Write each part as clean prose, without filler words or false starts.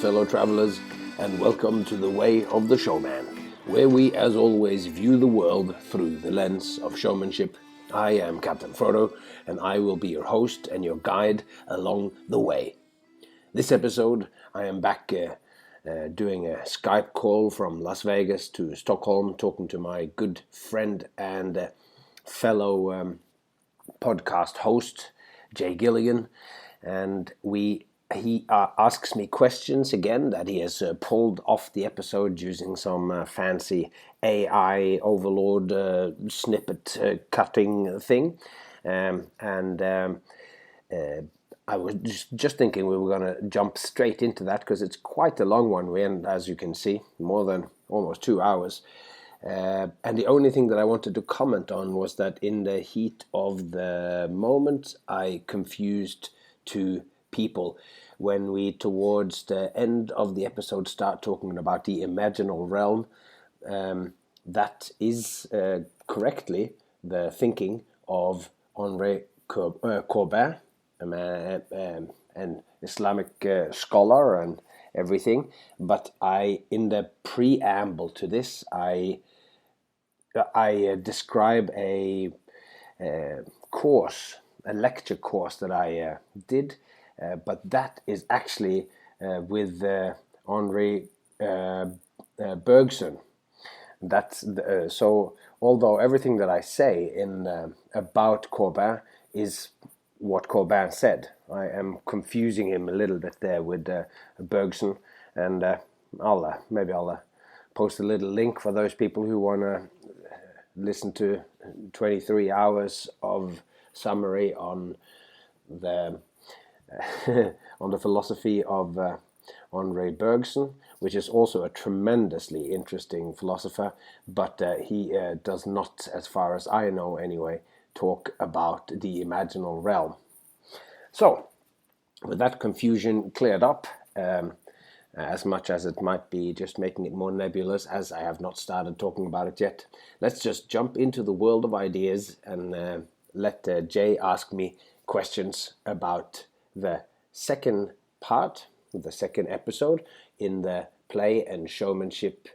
fellow travelers, and welcome to The Way of the Showman, where we, as always, view the world through the lens of showmanship. I am Captain Frodo, and I will be your host and your guide along the way. This episode, I am back doing a Skype call from Las Vegas to Stockholm, talking to my good friend and fellow podcast host, Jay Gilligan, and he asks me questions again that he has pulled off the episode using some fancy AI overlord snippet cutting thing, I was just thinking we were going to jump straight into that because it's quite a long one. We end, as you can see, more than almost 2 hours. And the only thing that I wanted to comment on was that in the heat of the moment, I confused two people when we, towards the end of the episode, start talking about the imaginal realm. That is correctly the thinking of Henri Corbin, an Islamic scholar and everything. But in the preamble to this, I describe a lecture course that I did, but that is actually with Henri Bergson. That's so. Although everything that I say in about Corbin is what Corbin said, I am confusing him a little bit there with Bergson, and maybe I'll post a little link for those people who want to listen to 23 hours of summary on the on the philosophy of Henri Bergson, which is also a tremendously interesting philosopher, but he does not, as far as I know anyway, talk about the imaginal realm. So, with that confusion cleared up, as much as it might be just making it more nebulous, as I have not started talking about it yet, let's just jump into the world of ideas and let Jay ask me questions about the second part, the second episode in the play and showmanship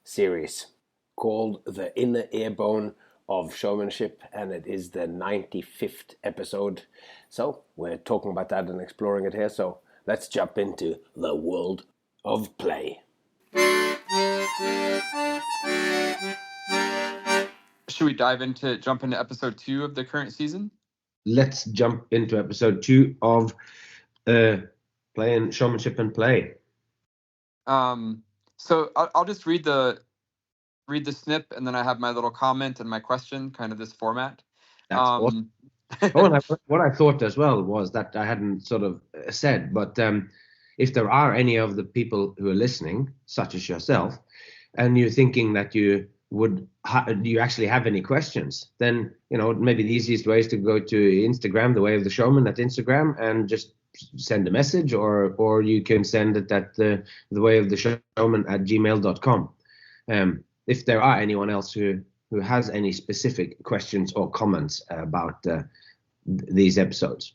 series called The Inner Earbone of Showmanship, and it is the 95th episode. So we're talking about that and exploring it here. So let's jump into the world of play. Should we jump into episode 2 of the current season? Let's jump into episode 2 of play and showmanship and play. So I'll just read the snip, and then I have my little comment and my question, kind of this format. That's awesome. What I thought as well was that I hadn't sort of said, but if there are any of the people who are listening, such as yourself, and you're thinking that you would do you actually have any questions, then maybe the easiest way is to go to Instagram, The Way of the Showman at Instagram, and just send a message, or you can send it at the Way of the Showman at gmail.com. If there are anyone else who has any specific questions or comments about these episodes.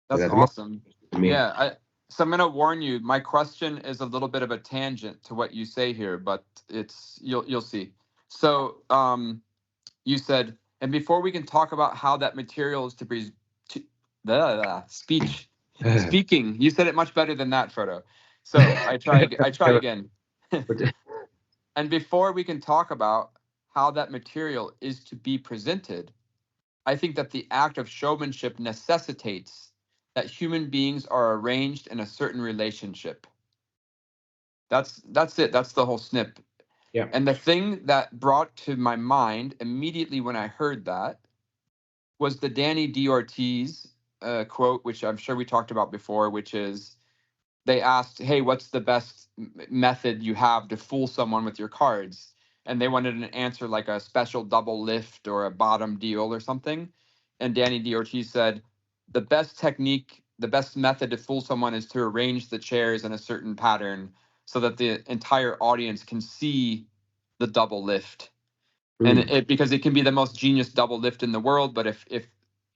That's awesome. Yeah, so I'm going to warn you, my question is a little bit of a tangent to what you say here, but you'll see. So you said, and before we can talk about how that material is speaking, you said it much better than that, Frodo. So I try again. And before we can talk about how that material is to be presented, I think that the act of showmanship necessitates that human beings are arranged in a certain relationship. That's it. That's the whole snip. Yeah. And the thing that brought to my mind immediately when I heard that was the Danny D. Ortiz quote, which I'm sure we talked about before, which is, they asked, hey, what's the best method you have to fool someone with your cards? And they wanted an answer like a special double lift or a bottom deal or something. And Danny D. Ortiz said, the best method to fool someone is to arrange the chairs in a certain pattern so that the entire audience can see the double lift. And because it can be the most genius double lift in the world, but if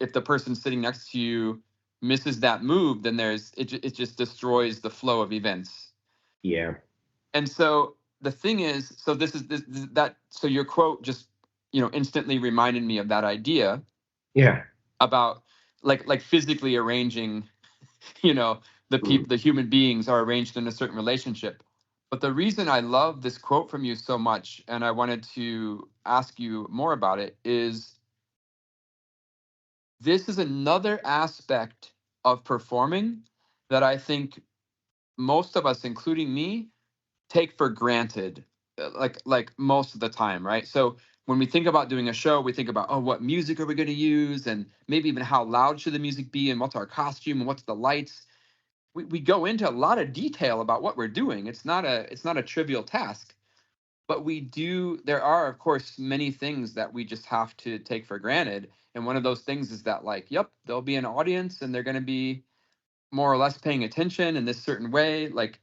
the person sitting next to you misses that move, then it just destroys the flow of events. Yeah. And so the thing is, so so your quote just, instantly reminded me of that idea. Yeah. About like physically arranging, the human beings are arranged in a certain relationship. But the reason I love this quote from you so much, and I wanted to ask you more about it, is this is another aspect of performing that I think most of us, including me, take for granted, like most of the time, right? So when we think about doing a show, we think about, oh, what music are we going to use, and maybe even how loud should the music be, and what's our costume, and what's the lights. We go into a lot of detail about what we're doing. It's not a trivial task, but there are, of course, many things that we just have to take for granted. And one of those things is that, like, yep, there'll be an audience and they're going to be more or less paying attention in this certain way. Like,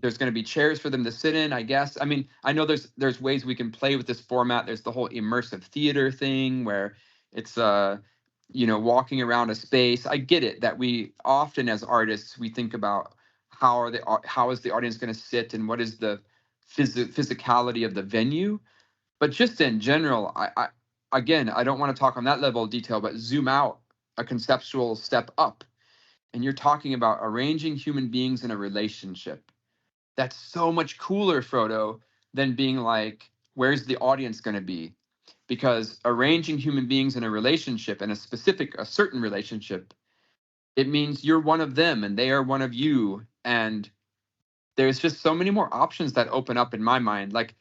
there's going to be chairs for them to sit in, I guess. I mean, I know there's ways we can play with this format. There's the whole immersive theater thing where it's walking around a space. I get it that we often, as artists, we think about how is the audience going to sit, and what is the physicality of the venue. But just in general, again, I don't want to talk on that level of detail, but zoom out a conceptual step up, and you're talking about arranging human beings in a relationship. That's so much cooler, Frodo, than being like, where's the audience going to be? Because arranging human beings in a relationship, and a certain relationship, it means you're one of them and they are one of you. And there's just so many more options that open up in my mind. Like,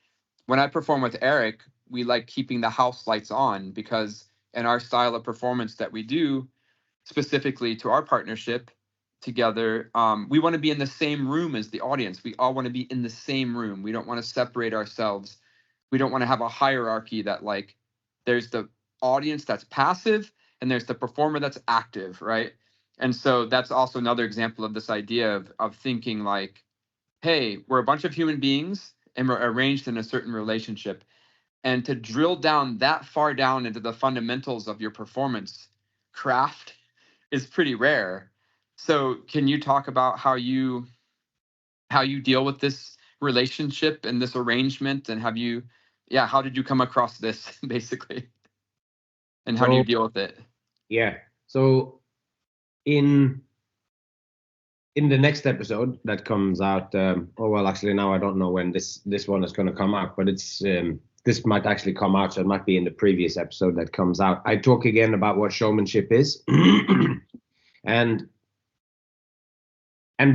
when I perform with Eric, we like keeping the house lights on, because in our style of performance that we do, specifically to our partnership together, we want to be in the same room as the audience. We all want to be in the same room. We don't want to separate ourselves. We don't want to have a hierarchy that, like, there's the audience that's passive and there's the performer that's active, right? And so that's also another example of this idea of thinking like, hey, we're a bunch of human beings and we're arranged in a certain relationship. And to drill down that far down into the fundamentals of your performance craft is pretty rare. So can you talk about how you deal with this relationship and this arrangement, and how did you come across this basically, and how do you deal with it? Yeah. So in the next episode that comes out, actually now I don't know when this one is going to come out, but it's this might actually come out, so it might be in the previous episode that comes out. I talk again about what showmanship is, and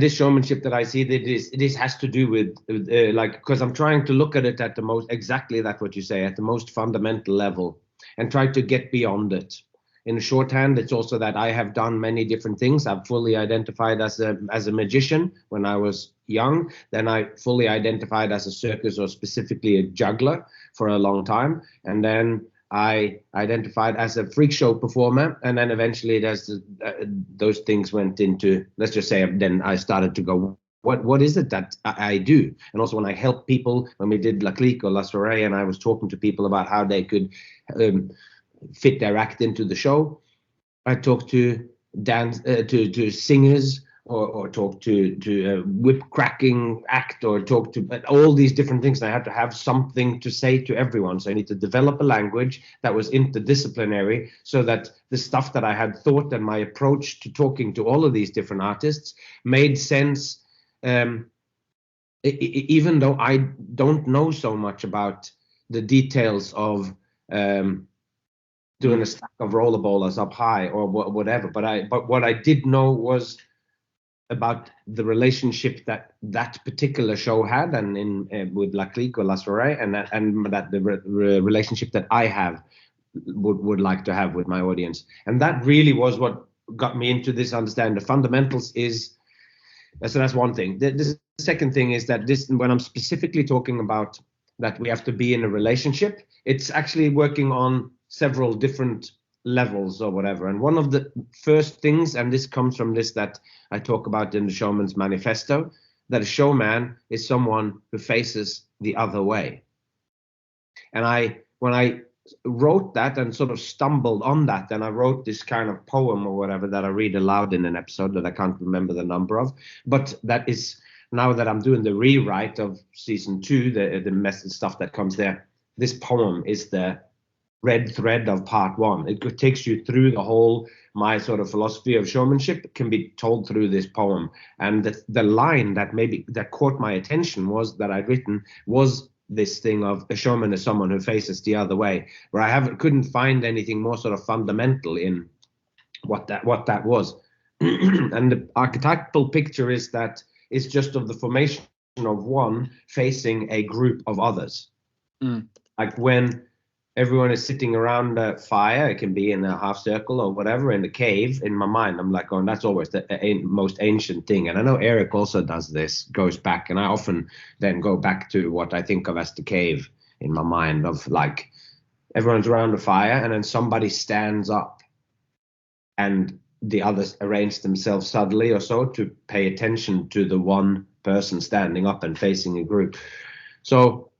this showmanship that I see, this has to do with because I'm trying to look at it at the most, exactly that what you say, at the most fundamental level, and try to get beyond it. In shorthand, it's also that I have done many different things. I've fully identified as a magician when I was young. Then I fully identified as a circus, or specifically a juggler, for a long time. And then I identified as a freak show performer. And then eventually those things went into, let's just say, then I started to go, what is it that I do? And also when I help people, when we did La Clique or La Soirée, and I was talking to people about how they could fit their act into the show. I talk to to singers, or talk to whip cracking act, or talk to all these different things. And I had to have something to say to everyone. So I need to develop a language that was interdisciplinary, so that the stuff that I had thought and my approach to talking to all of these different artists made sense, even though I don't know so much about the details of doing a stack of rollerballers up high or whatever. But what I did know was about the relationship that particular show had, and with La Clique or La Soirée, and that the relationship that I have would like to have with my audience. And that really was what got me into this. Understand the fundamentals is, so that's one thing. The second thing is that when I'm specifically talking about that we have to be in a relationship, it's actually working on several different levels or whatever. And one of the first things, and this comes from this that I talk about in the Showman's Manifesto, that a showman is someone who faces the other way. And when I wrote that and sort of stumbled on that, and I wrote this kind of poem or whatever that I read aloud in an episode that I can't remember the number of, but that is, now that I'm doing the rewrite of season 2, the message stuff that comes there, this poem is the red thread of part 1. It takes you through the whole, my sort of philosophy of showmanship can be told through this poem. And the line that caught my attention was that I'd written was this thing of a showman is someone who faces the other way, where couldn't find anything more sort of fundamental in what that was. And the archetypal picture is that it's just of the formation of one facing a group of others. Like when everyone is sitting around a fire, it can be in a half circle or whatever, in a cave. In my mind, I'm like, oh, and that's always the most ancient thing. And I know Eric also does this, goes back, and I often then go back to what I think of as the cave in my mind, of like everyone's around the fire and then somebody stands up and the others arrange themselves subtly or so to pay attention to the one person standing up and facing a group. So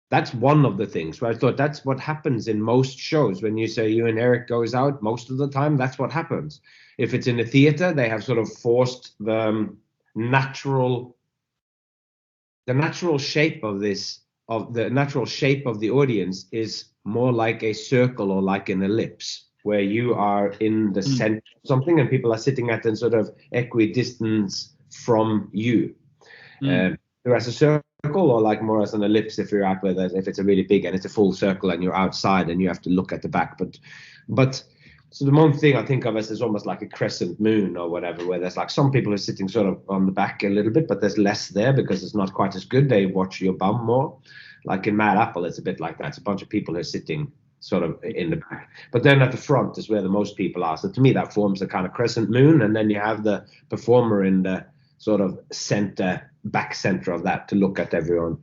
that's one of the things where I thought that's what happens in most shows. When you say you and Eric goes out, most of the time that's what happens. If it's in a theater, they have sort of forced the natural shape of this, of the natural shape of the audience is more like a circle or like an ellipse, where you are in the center of something and people are sitting at a sort of equidistance from you. Whereas a circle, or like more as an ellipse if you're out with it, if it's a really big and it's a full circle and you're outside and you have to look at the back. But so the one thing I think of as is almost like a crescent moon or whatever, where there's like some people are sitting sort of on the back a little bit, but there's less there because it's not quite as good. They watch your bum more. Like in Mad Apple, it's a bit like that. It's a bunch of people who are sitting sort of in the back. But then at the front is where the most people are. So to me, that forms a kind of crescent moon. And then you have the performer in the sort of back center of that to look at everyone.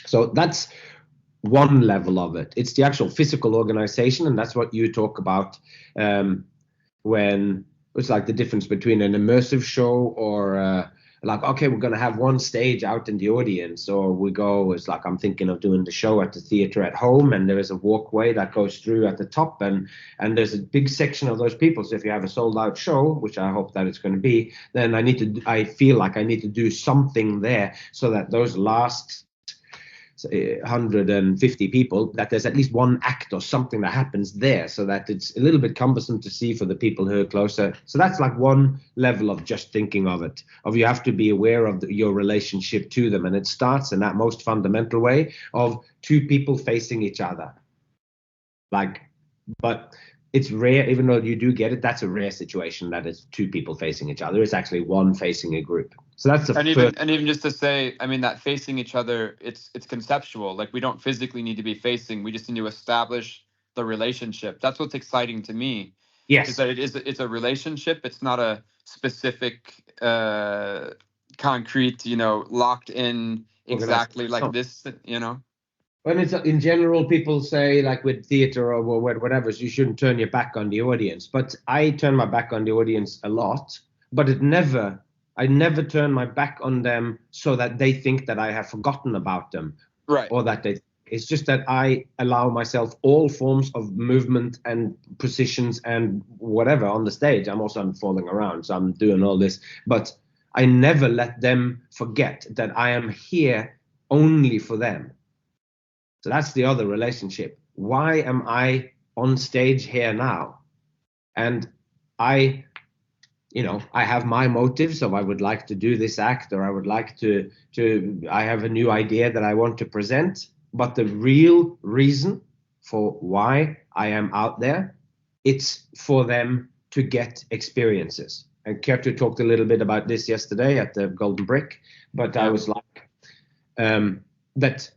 So that's one level of it. It's the actual physical organization, and that's what you talk about when it's like the difference between an immersive show or like, okay, we're going to have one stage out in the audience, or we go, it's like I'm thinking of doing the show at the theater at home, and there is a walkway that goes through at the top, and there's a big section of those people. So if you have a sold out show, which I hope that it's going to be, then I feel like I need to do something there so that those last 150 people, that there's at least one act or something that happens there, so that it's a little bit cumbersome to see for the people who are closer. So that's like one level of just thinking of it, of you have to be aware of your relationship to them, and it starts in that most fundamental way of two people facing each other. Like, but it's rare, even though you do get it, that's a rare situation that it's two people facing each other. It's actually one facing a group. So that's the first. And even just to say, I mean, that facing each other, it's conceptual. Like, we don't physically need to be facing. We just need to establish the relationship. That's what's exciting to me. Yes. Is that it's a relationship. It's not a specific, concrete, locked in exactly like this, When it's in general, people say, like with theater or whatever, you shouldn't turn your back on the audience. But I turn my back on the audience a lot, but I never turn my back on them so that they think that I have forgotten about them. Right. Or that it's just that I allow myself all forms of movement and positions and whatever on the stage. I'm falling around, so I'm doing all this. But I never let them forget that I am here only for them. So that's the other relationship. Why am I on stage here now? And I have my motives of I would like to do this act, or I would like I have a new idea that I want to present. But the real reason for why I am out there, it's for them to get experiences. And Kertu talked a little bit about this yesterday at the Golden Brick, but I was like, that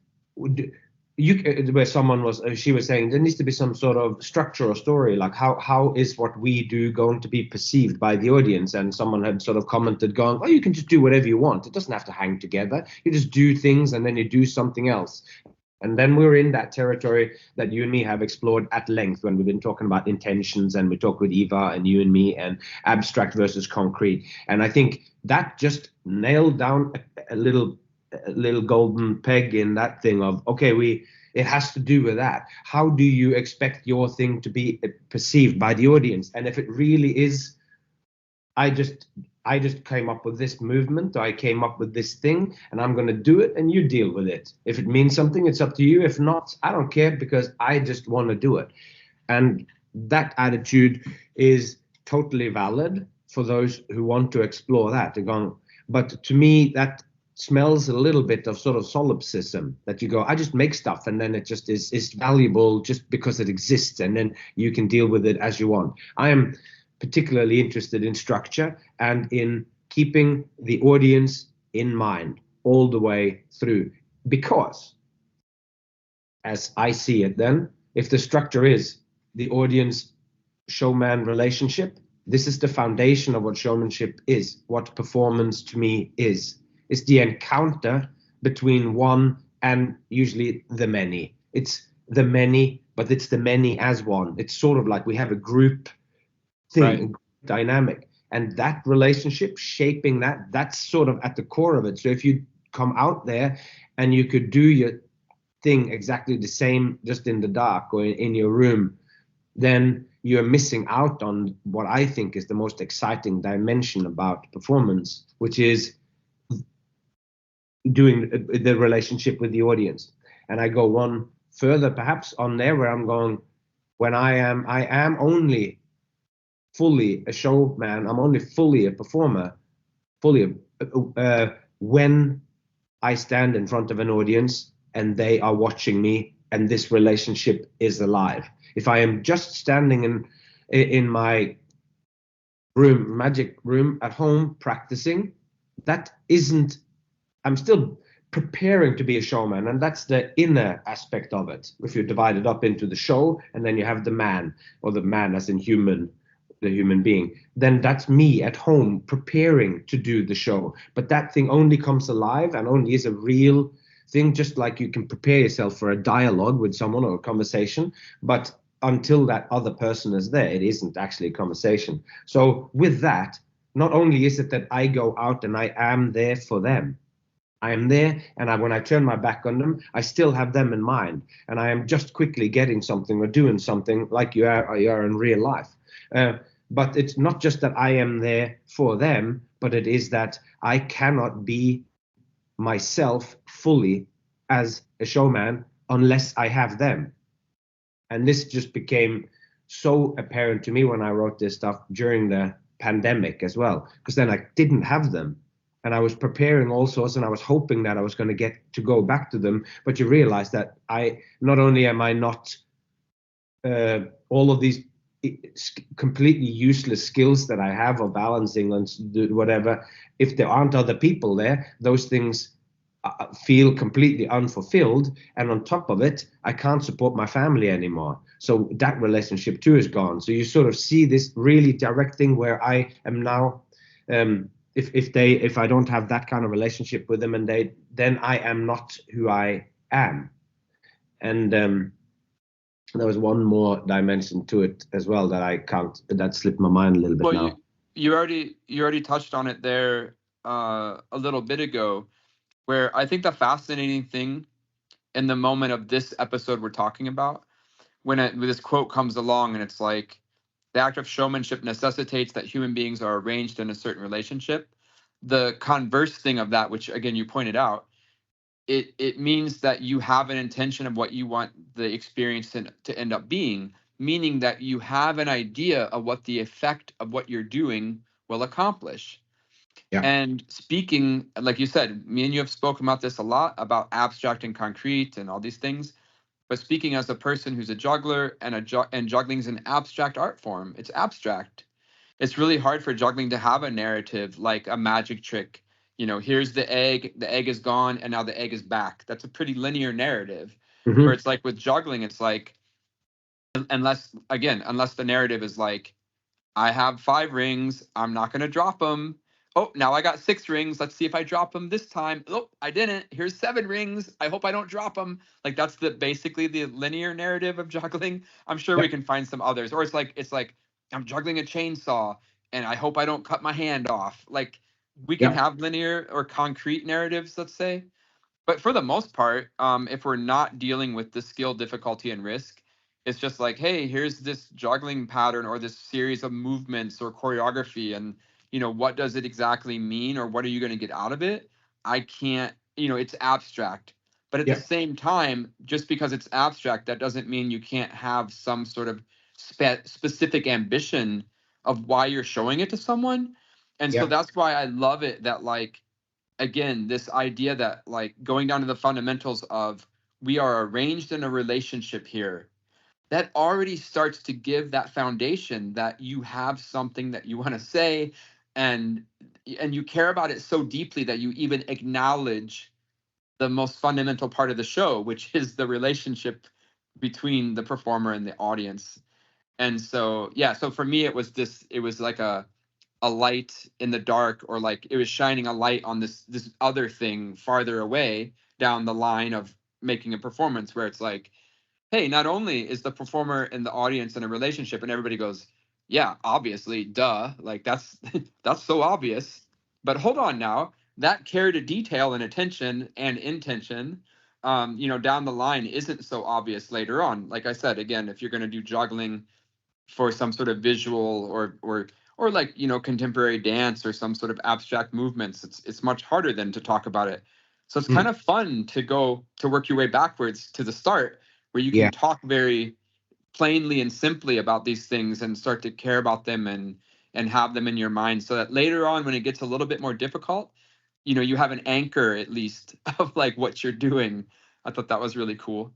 where she was saying there needs to be some sort of structure or story, like how is what we do going to be perceived by the audience? And someone had sort of commented, going, oh, you can just do whatever you want. It doesn't have to hang together. You just do things and then you do something else. And then we're in that territory that you and me have explored at length when we've been talking about intentions, and we talk with Eva and you and me, and abstract versus concrete. And I think that just nailed down a little little golden peg in that thing of, okay, it has to do with that. How do you expect your thing to be perceived by the audience? And if it really is, I just came up with this movement, I came up with this thing, and I'm going to do it, and you deal with it. If it means something, it's up to you. If not, I don't care, because I just want to do it. And that attitude is totally valid for those who want to explore that. But to me, that smells a little bit of sort of solipsism, that you go, I just make stuff, and then it just is valuable just because it exists, and then you can deal with it as you want. I am particularly interested in structure and in keeping the audience in mind all the way through, because as I see it, then if the structure is the audience showman relationship, this is the foundation of what showmanship is, what performance to me is. It's the encounter between one and usually the many. It's the many, but it's the many as one. It's sort of like we have a group thing, Right. a group dynamic, and that relationship shaping that's sort of at the core of it. So if you come out there and you could do your thing exactly the same, just in the dark or in your room, then you're missing out on what I think is the most exciting dimension about performance, which is doing the relationship with the audience. And I go one further perhaps on there, where I'm going, when I am only fully a showman, I'm only fully a performer, fully when I stand in front of an audience and they are watching me and this relationship is alive. If I am just standing in my room, magic room at home practicing, that isn't, I'm still preparing to be a showman, and that's the inner aspect of it. If you divide it up into the show and then you have the man, or the man as in human, the human being, then that's me at home preparing to do the show. But that thing only comes alive and only is a real thing, just like you can prepare yourself for a dialogue with someone or a conversation, but until that other person is there, it isn't actually a conversation. So with that, not only is it that I go out and I am there for them, I am there, and when I turn my back on them, I still have them in mind, and I am just quickly getting something or doing something like you are in real life. But it's not just that I am there for them, but it is that I cannot be myself fully as a showman unless I have them. And this just became so apparent to me when I wrote this stuff during the pandemic as well, because then I didn't have them. And I was preparing all sorts, and I was hoping that I was going to get to go back to them. But you realize that not only am I not all of these completely useless skills that I have of balancing and whatever, if there aren't other people there, those things feel completely unfulfilled. And on top of it, I can't support my family anymore. So that relationship too is gone. So you sort of see this really direct thing where I am now, if I don't have that kind of relationship with them, and then I am not who I am. And there was one more dimension to it as well that slipped my mind a little bit now. You already touched on it there a little bit ago, where I think the fascinating thing in the moment of this episode we're talking about, when this quote comes along, and it's like, the act of showmanship necessitates that human beings are arranged in a certain relationship. The converse thing of that, which again you pointed out, it means that you have an intention of what you want the experience to end up being, meaning that you have an idea of what the effect of what you're doing will accomplish. Yeah. And speaking, like you said, me and you have spoken about this a lot, about abstract and concrete and all these things. But speaking as a person who's a juggler, and juggling is an abstract art form, it's abstract. It's really hard for juggling to have a narrative like a magic trick. Here's the egg is gone, and now the egg is back. That's a pretty linear narrative. Mm-hmm. Where it's like with juggling, it's like, unless the narrative is like, I have 5 rings, I'm not going to drop them. Oh, now I got 6 rings. Let's see if I drop them this time. Oh, I didn't. Here's 7 rings. I hope I don't drop them. Like, that's basically the linear narrative of juggling. I'm sure we can find some others. Or it's like I'm juggling a chainsaw and I hope I don't cut my hand off. Like, we can have linear or concrete narratives, let's say. But for the most part, if we're not dealing with the skill, difficulty, and risk, it's just like, hey, here's this juggling pattern or this series of movements or choreography, and what does it exactly mean, or what are you going to get out of it? I can't, it's abstract. But at the Yeah. same time, just because it's abstract, that doesn't mean you can't have some sort of specific ambition of why you're showing it to someone. And so Yeah. that's why I love it that, like, again, this idea that, like, going down to the fundamentals of we are arranged in a relationship here, that already starts to give that foundation that you have something that you want to say, and you care about it so deeply that you even acknowledge the most fundamental part of the show, which is the relationship between the performer and the audience. And so, yeah, so for me, it was like a light in the dark, or like it was shining a light on this other thing farther away down the line of making a performance, where it's like, hey, not only is the performer and the audience in a relationship, and everybody goes, yeah, obviously, duh, like that's that's so obvious, but hold on now, that care to detail and attention and intention, down the line isn't so obvious later on. Like I said, again, if you're going to do juggling for some sort of visual or like, contemporary dance or some sort of abstract movements, it's much harder than to talk about it. So it's kind Mm. of fun to work your way backwards to the start, where you Yeah. can talk very plainly and simply about these things and start to care about them and have them in your mind, so that later on, when it gets a little bit more difficult, you have an anchor at least of like what you're doing. I thought that was really cool.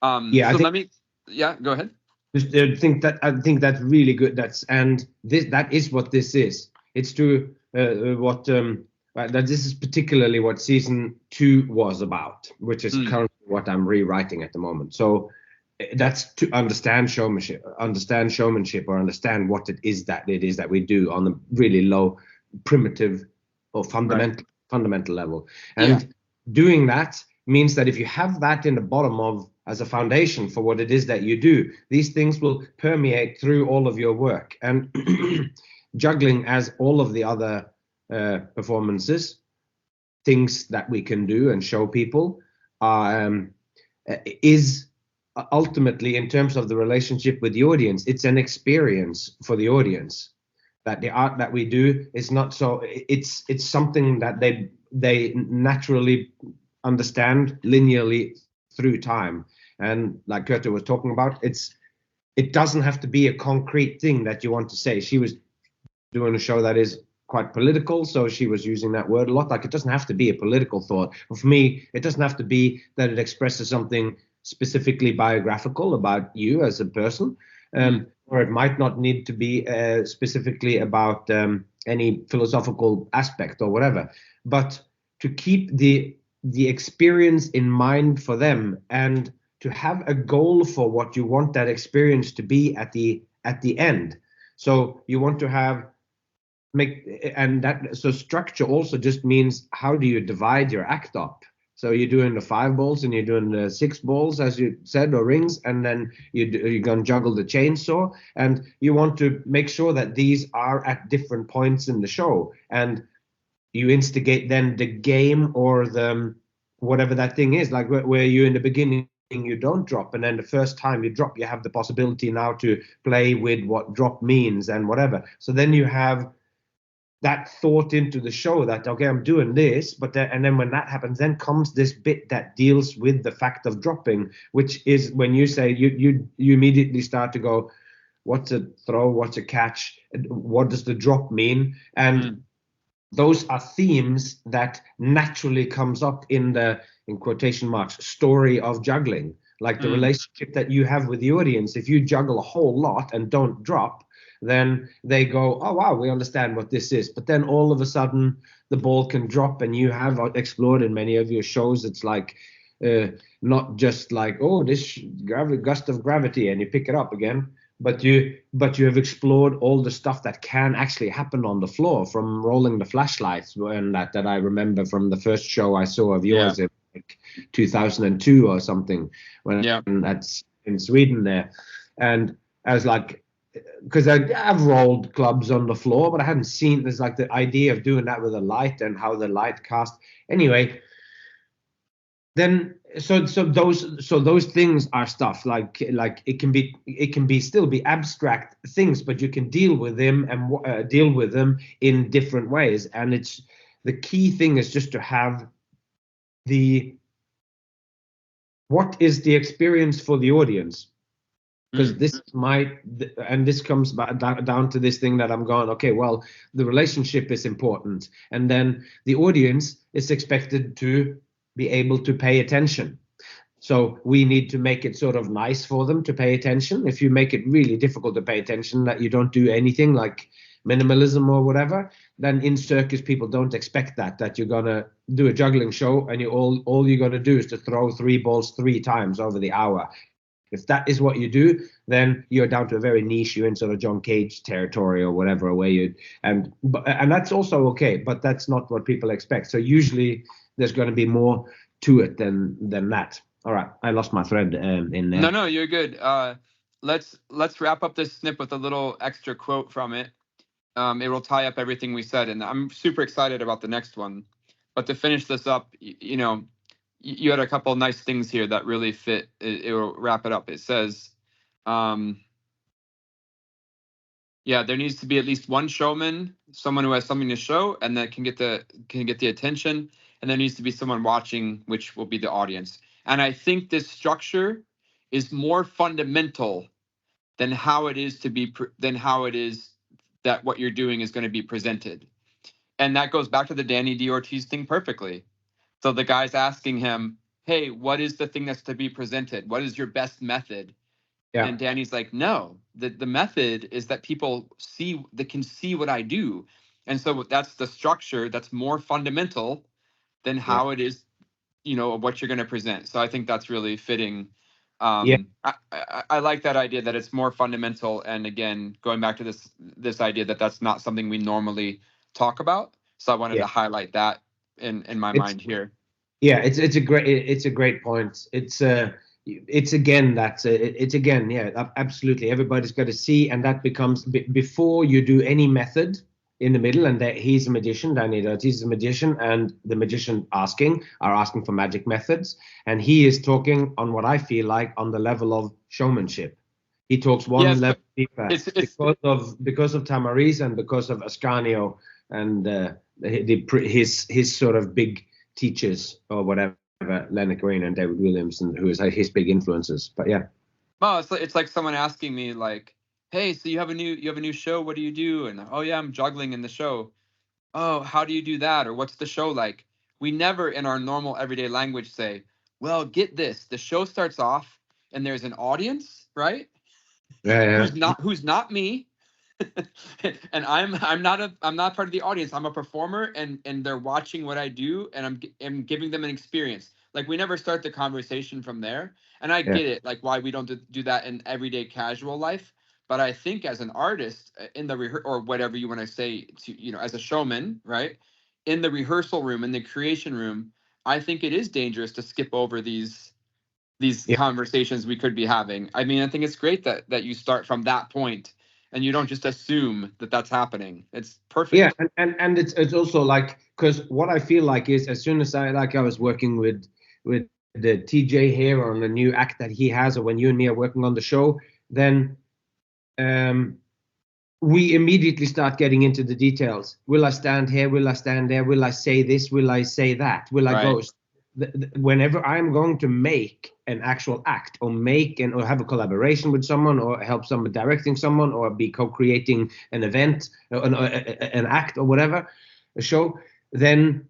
Yeah. I So think let me, yeah, go ahead. I think that's really good. That is what this is. It's to what that this is particularly what season 2 was about, which is Mm, currently what I'm rewriting at the moment. So that's to understand showmanship, or understand what it is that we do on a really low, primitive, or right. fundamental level. Yeah. And doing that means that if you have that in the bottom of as a foundation for what it is that you do, these things will permeate through all of your work. And juggling, as all of the other performances, things that we can do and show people, is ultimately, in terms of the relationship with the audience, it's an experience for the audience. That the art that we do is not so, it's something that they naturally understand linearly through time. And like Kurt was talking about, it doesn't have to be a concrete thing that you want to say. She was doing a show that is quite political, so she was using that word a lot. Like, it doesn't have to be a political thought. For me, it doesn't have to be that it expresses something specifically biographical about you as a person, Mm, or it might not need to be specifically about any philosophical aspect or whatever. But to keep the experience in mind for them, and to have a goal for what you want that experience to be at the end. So you want to have make and that so structure also just means, how do you divide your act up? So you're doing the 5 balls and you're doing the 6 balls, as you said, or rings, and then you're going to juggle the chainsaw, and you want to make sure that these are at different points in the show, and you instigate then the game, or the whatever that thing is, like where you in the beginning you don't drop, and then the first time you drop, you have the possibility now to play with what drop means and whatever. So then you have that thought into the show that, okay, I'm doing this, but then, and then when that happens, then comes this bit that deals with the fact of dropping, which is when you say you immediately start to go, what's a throw, what's a catch, what does the drop mean? And mm, those are themes that naturally comes up in the, in quotation marks, story of juggling, like the mm. relationship that you have with the audience. If you juggle a whole lot and don't drop, then they go, oh wow, we understand what this is. But then all of a sudden the ball can drop, and you have explored in many of your shows, it's like uh, not just like, oh, this gust of gravity, and you pick it up again, but you have explored all the stuff that can actually happen on the floor, from rolling the flashlights, and that I remember from the first show I saw of Yeah. yours in like 2002 or something, when Yeah. that's in Sweden there. And I was like, because I've rolled clubs on the floor, but I hadn't seen, there's like the idea of doing that with a light and how the light cast. Anyway, then those things are stuff like it can be still be abstract things, but you can deal with them and deal with them in different ways. And it's the key thing is just to have what is the experience for the audience, because this comes down to this thing that I'm going, okay, well, the relationship is important, and then the audience is expected to be able to pay attention. So we need to make it sort of nice for them to pay attention. If you make it really difficult to pay attention, that you don't do anything like minimalism or whatever, then in circus people don't expect that you're gonna do a juggling show and all you're gonna do is to throw 3 balls 3 times over the hour. If that is what you do, then you're down to a very niche. You're in sort of John Cage territory or whatever, where and that's also okay, but that's not what people expect. So usually there's going to be more to it than that. All right, I lost my thread in there. No, you're good. Let's wrap up this snip with a little extra quote from it. It will tie up everything we said, and I'm super excited about the next one. But to finish this up, you had a couple nice things here that really fit. It will wrap it up. It says, there needs to be at least one showman, someone who has something to show, and that can get the attention. And there needs to be someone watching, which will be the audience. And I think this structure is more fundamental than how it is that what you're doing is going to be presented. And that goes back to the Danny D. Ortiz thing perfectly. So the guy's asking him, hey, what is the thing that's to be presented? What is your best method? Yeah. And Danny's like, no, the method is that people can see what I do. And so that's the structure that's more fundamental than how it is, what you're going to present. So I think that's really fitting. I like that idea that it's more fundamental. And again, going back to this idea that that's not something we normally talk about. So I wanted to highlight that in my mind here. Yeah, it's a great point. It's again, absolutely. Everybody's got to see, and that becomes before you do any method in the middle. And he's a magician, Danny Ortiz is a magician, and the magician are asking for magic methods, and he is talking on what I feel like on the level of showmanship. He talks one level deeper because of Tamariz and because of Ascanio and his sort of big teachers or whatever, Leonard Green and David Williamson, who is his big influences. But yeah. Well, it's like someone asking me like, hey, so you have a new show, what do you do? And oh yeah, I'm juggling in the show. Oh, how do you do that? Or what's the show like? We never in our normal everyday language say, well, get this, the show starts off and there's an audience, right? Yeah. Who's not me. And I'm not part of the audience. I'm a performer, and they're watching what I do, and I'm giving them an experience. Like, we never start the conversation from there. And I get it, like why we don't do that in everyday casual life. But I think as an artist in the or whatever you want to say to, as a showman, right, in the rehearsal room, in the creation room, I think it is dangerous to skip over these conversations we could be having. I mean, I think it's great that you start from that point. And you don't just assume that that's happening. It's perfect. Yeah, and it's also like, because what I feel like is, as soon as I was working with the TJ here on the new act that he has, or when you and me are working on the show, then we immediately start getting into the details. Will I stand here? Will I stand there? Will I say this? Will I say that? Will I go? Whenever I'm going to make an actual act or or have a collaboration with someone or help someone directing someone or be co-creating an event, an act or whatever, a show, then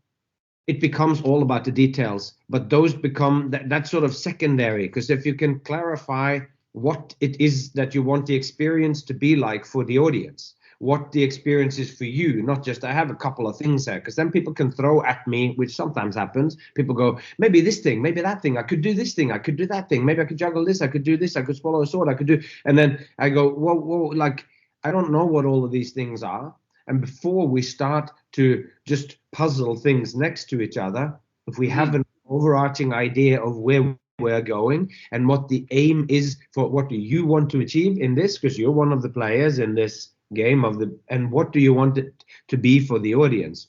it becomes all about the details. But those become that's sort of secondary, because if you can clarify what it is that you want the experience to be like for the audience, what the experience is for you, not just I have a couple of things there, because then people can throw at me, which sometimes happens. People go, maybe this thing, maybe that thing, I could do this thing, I could do that thing, maybe I could juggle this, I could do this, I could swallow a sword, I could do, and then I go, whoa, like, I don't know what all of these things are. And before we start to just puzzle things next to each other, if we have an overarching idea of where we're going and what the aim is for what do you want to achieve in this, because you're one of the players in this game and what do you want it to be for the audience,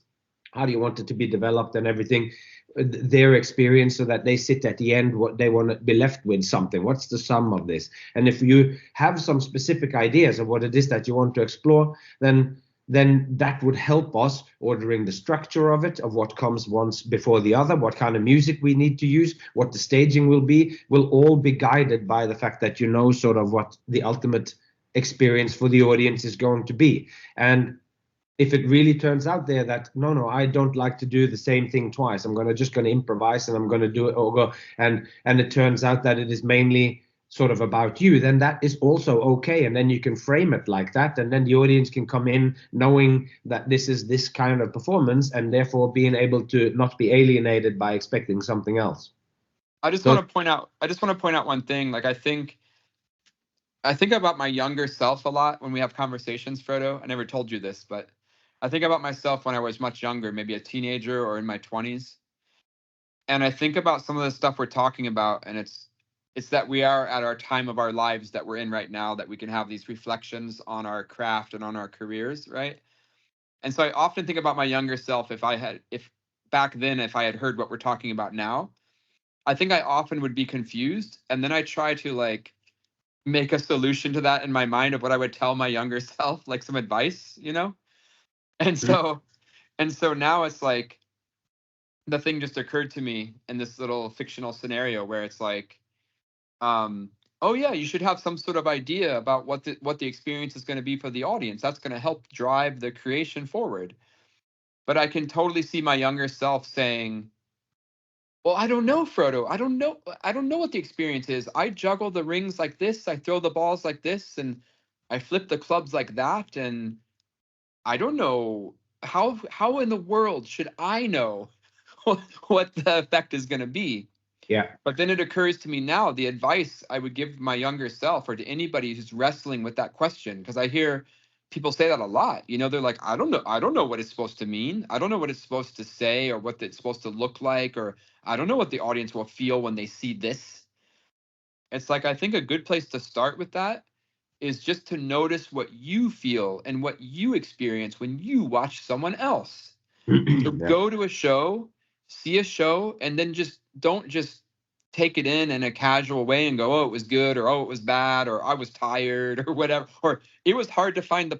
how do you want it to be developed and everything, their experience, so that they sit at the end, what they want to be left with, something. What's the sum of this? And if you have some specific ideas of what it is that you want to explore, then that would help us ordering the structure of it, of what comes once before the other, what kind of music we need to use, what the staging will all be guided by the fact that you know sort of what the ultimate experience for the audience is going to be. And if it really turns out there that no, I don't like to do the same thing twice, I'm just going to improvise, and I'm going to do it, or go, and it turns out that it is mainly sort of about you, then that is also okay. And then you can frame it like that, and then the audience can come in knowing that this is this kind of performance, and therefore being able to not be alienated by expecting something else. I just want to point out one thing. Like, I think about my younger self a lot when we have conversations, Frodo. I never told you this, but I think about myself when I was much younger, maybe a teenager or in my 20s. And I think about some of the stuff we're talking about, and it's that we are at our time of our lives that we're in right now, that we can have these reflections on our craft and on our careers, right? And so I often think about my younger self, if back then, if I had heard what we're talking about now, I think I often would be confused. And then I try to like make a solution to that in my mind of what I would tell my younger self, like some advice, you know? And so now it's like, the thing just occurred to me in this little fictional scenario where it's like, oh yeah, you should have some sort of idea about what the experience is going to be for the audience. That's going to help drive the creation forward. But I can totally see my younger self saying, well, I don't know, Frodo. I don't know what the experience is. I juggle the rings like this. I throw the balls like this, and I flip the clubs like that. And I don't know how in the world should I know what the effect is going to be. Yeah. But then it occurs to me now, the advice I would give my younger self, or to anybody who's wrestling with that question, because I hear people say that a lot. You know, they're like, I don't know what it's supposed to mean. I don't know what it's supposed to say, or what it's supposed to look like, or I don't know what the audience will feel when they see this. It's like, I think a good place to start with that is just to notice what you feel and what you experience when you watch someone else. So go to a show, see a show, and then don't just take it in a casual way and go, oh, it was good, or oh, it was bad, or I was tired, or whatever, or it was hard to find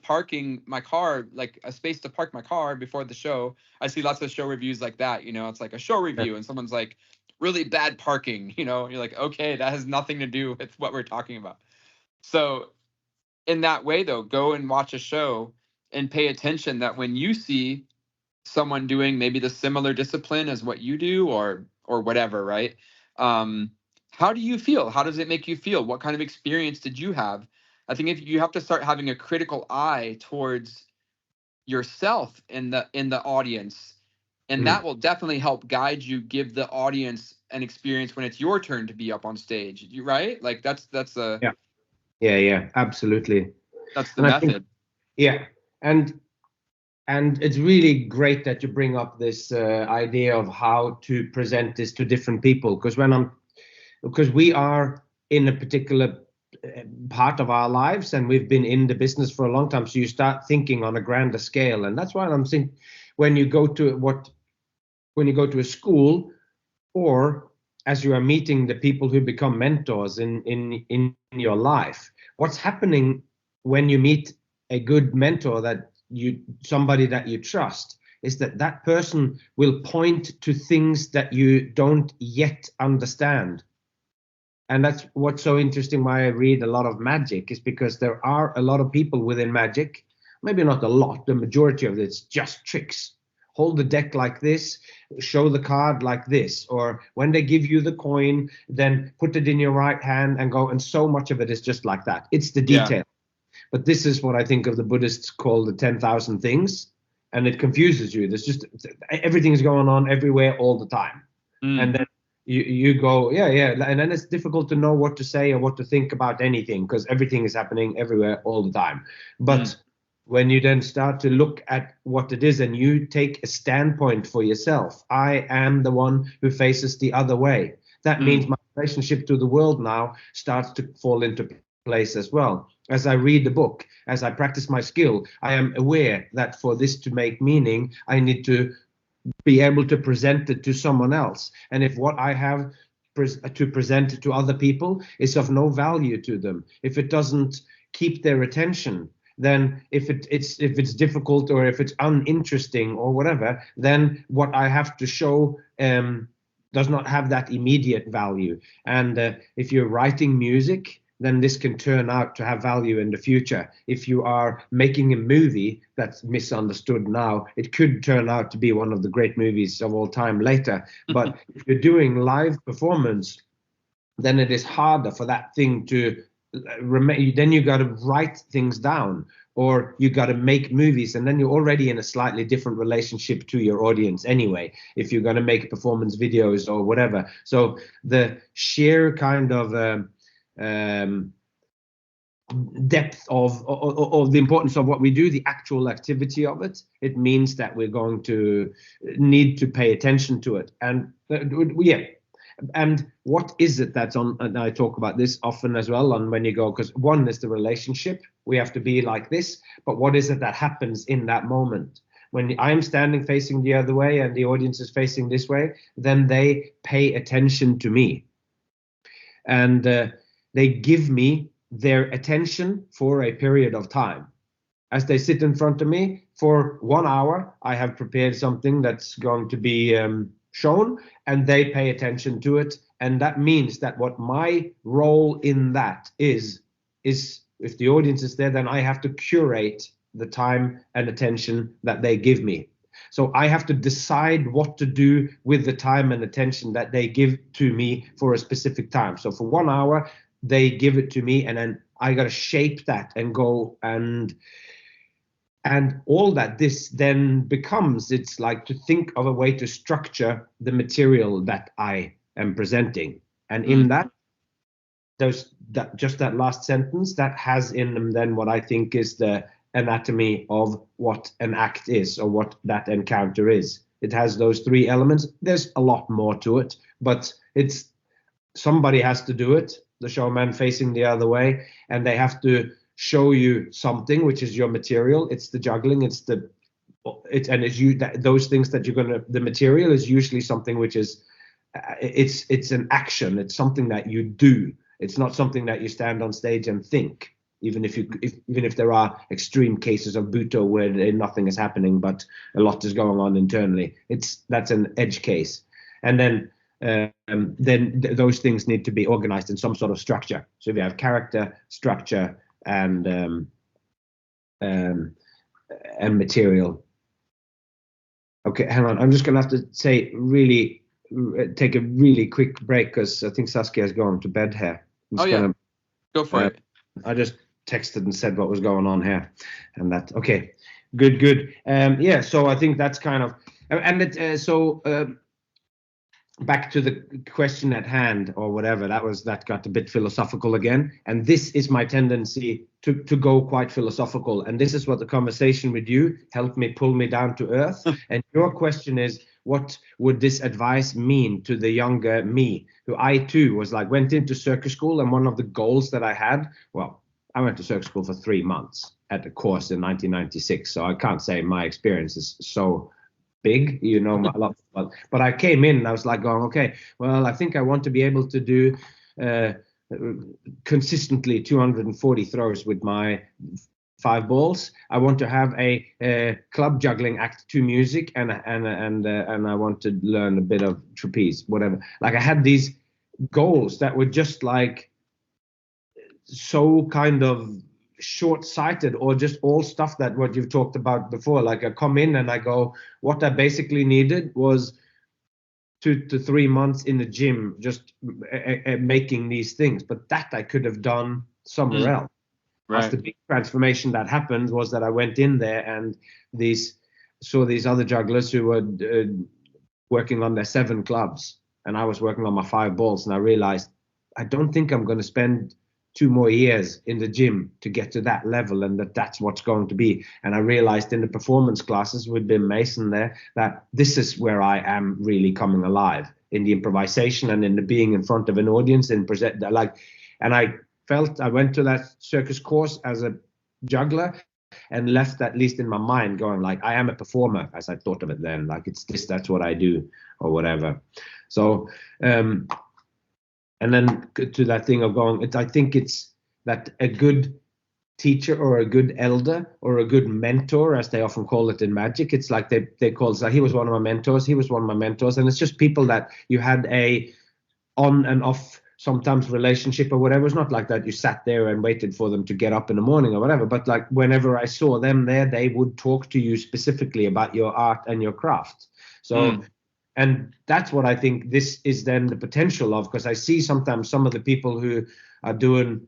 my car, like a space to park my car before the show. I see lots of show reviews like that, you know, it's like a show review and someone's like, really bad parking, you know, you're like, okay, that has nothing to do with what we're talking about. So in that way, though, go and watch a show and pay attention that when you see someone doing maybe the similar discipline as what you do, or whatever, right? How do you feel? How does it make you feel? What kind of experience did you have? I think if you have to start having a critical eye towards yourself in the audience, and that will definitely help guide you, give the audience an experience when it's your turn to be up on stage. You right? Like that's a yeah, absolutely. That's the method. And it's really great that you bring up this idea of how to present this to different people, because we are in a particular part of our lives, and we've been in the business for a long time. So you start thinking on a grander scale, and that's why I'm thinking when you go to a school, or as you are meeting the people who become mentors in your life, what's happening when you meet a good mentor, somebody that you trust, is that person will point to things that you don't yet understand. And that's what's so interesting why I read a lot of magic, is because there are a lot of people within magic, maybe not a lot, the majority of it's just tricks. Hold the deck like this, show the card like this, or when they give you the coin, then put it in your right hand and go, and so much of it is just like that. It's the detail. Yeah. But this is what I think of the Buddhists call the 10,000 things, and it confuses you. There's just everything's going on everywhere all the time. And then you go, yeah, and then it's difficult to know what to say or what to think about anything, because everything is happening everywhere all the time. But when you then start to look at what it is and you take a standpoint for yourself, I am the one who faces the other way. That means my relationship to the world now starts to fall into place as well. As I read the book, as I practice my skill, I am aware that for this to make meaning, I need to be able to present it to someone else. And if what I have to present to other people is of no value to them, if it doesn't keep their attention, then if it's difficult or if it's uninteresting or whatever, then what I have to show does not have that immediate value. And if you're writing music, then this can turn out to have value in the future. If you are making a movie that's misunderstood now, it could turn out to be one of the great movies of all time later. But if you're doing live performance, then it is harder for that thing to remain. Then you got to write things down, or you got to make movies, and then you're already in a slightly different relationship to your audience anyway, if you're going to make performance videos or whatever. So the sheer kind of depth of the importance of what we do, the actual activity of it, it means that we're going to need to pay attention to it. And yeah. And what is it that's on, and I talk about this often as well, on when you go, because one is the relationship, we have to be like this, but what is it that happens in that moment? When I'm standing facing the other way and the audience is facing this way, then they pay attention to me. And they give me their attention for a period of time. As they sit in front of me for 1 hour, I have prepared something that's going to be shown, and they pay attention to it. And that means that what my role in that is if the audience is there, then I have to curate the time and attention that they give me. So I have to decide what to do with the time and attention that they give to me for a specific time. So for 1 hour, they give it to me, and then I got to shape that and go and all that this then becomes, it's like to think of a way to structure the material that I am presenting. And in that, just that last sentence, that has in them then what I think is the anatomy of what an act is, or what that encounter is. It has those three elements. There's a lot more to it, but it's somebody has to do it, the showman facing the other way, and they have to show you something, which is your material. It's the juggling, it's those things that you're gonna. The material is usually something which is, it's an action. It's something that you do. It's not something that you stand on stage and think. Even if there are extreme cases of Buto where nothing is happening, but a lot is going on internally. That's an edge case, and then those things need to be organized in some sort of structure. So if you have character, structure, and material. Okay, hang on. I'm just gonna have to take a really quick break, because I think Saskia has gone to bed here. Go for it. I just texted and said what was going on here, and that. Okay, good. Yeah. So I think that's kind of, and back to the question at hand, or whatever, that got a bit philosophical again, and this is my tendency to go quite philosophical, and this is what the conversation with you helped me pull me down to earth. And your question is, what would this advice mean to the younger me, who I too was like, went into circus school, and one of the goals that I had, well, I went to circus school for 3 months at a course in 1996, so I can't say my experience is so big, a lot, but I came in and I was like going, okay, well, I think I want to be able to do consistently 240 throws with my 5 balls. I want to have a club juggling act to music, and I want to learn a bit of trapeze, whatever. Like I had these goals that were just like so kind of short-sighted, or just all stuff that what you've talked about before. Like I come in and I go, what I basically needed was 2 to 3 months in the gym, just making these things, but that I could have done somewhere else. Right. The big transformation that happened was that I went in there and saw these other jugglers who were working on their 7 clubs, and I was working on my 5 balls, and I realized I don't think I'm going to spend 2 more years in the gym to get to that level, and that's what's going to be. And I realized in the performance classes with Bim Mason there, that this is where I am really coming alive, in the improvisation and in the being in front of an audience and present. And I felt I went to that circus course as a juggler, and left, at least in my mind, going like, I am a performer, as I thought of it then, like it's this, that's what I do or whatever. So and then to that thing of going, I think it's that a good teacher or a good elder or a good mentor, as they often call it in magic, it's like they call it, like, he was one of my mentors, he was one of my mentors, and it's just people that you had a on and off sometimes relationship or whatever. It's not like that you sat there and waited for them to get up in the morning or whatever, but like whenever I saw them there, they would talk to you specifically about your art and your craft. So and that's what I think this is then the potential of, because I see sometimes some of the people who are doing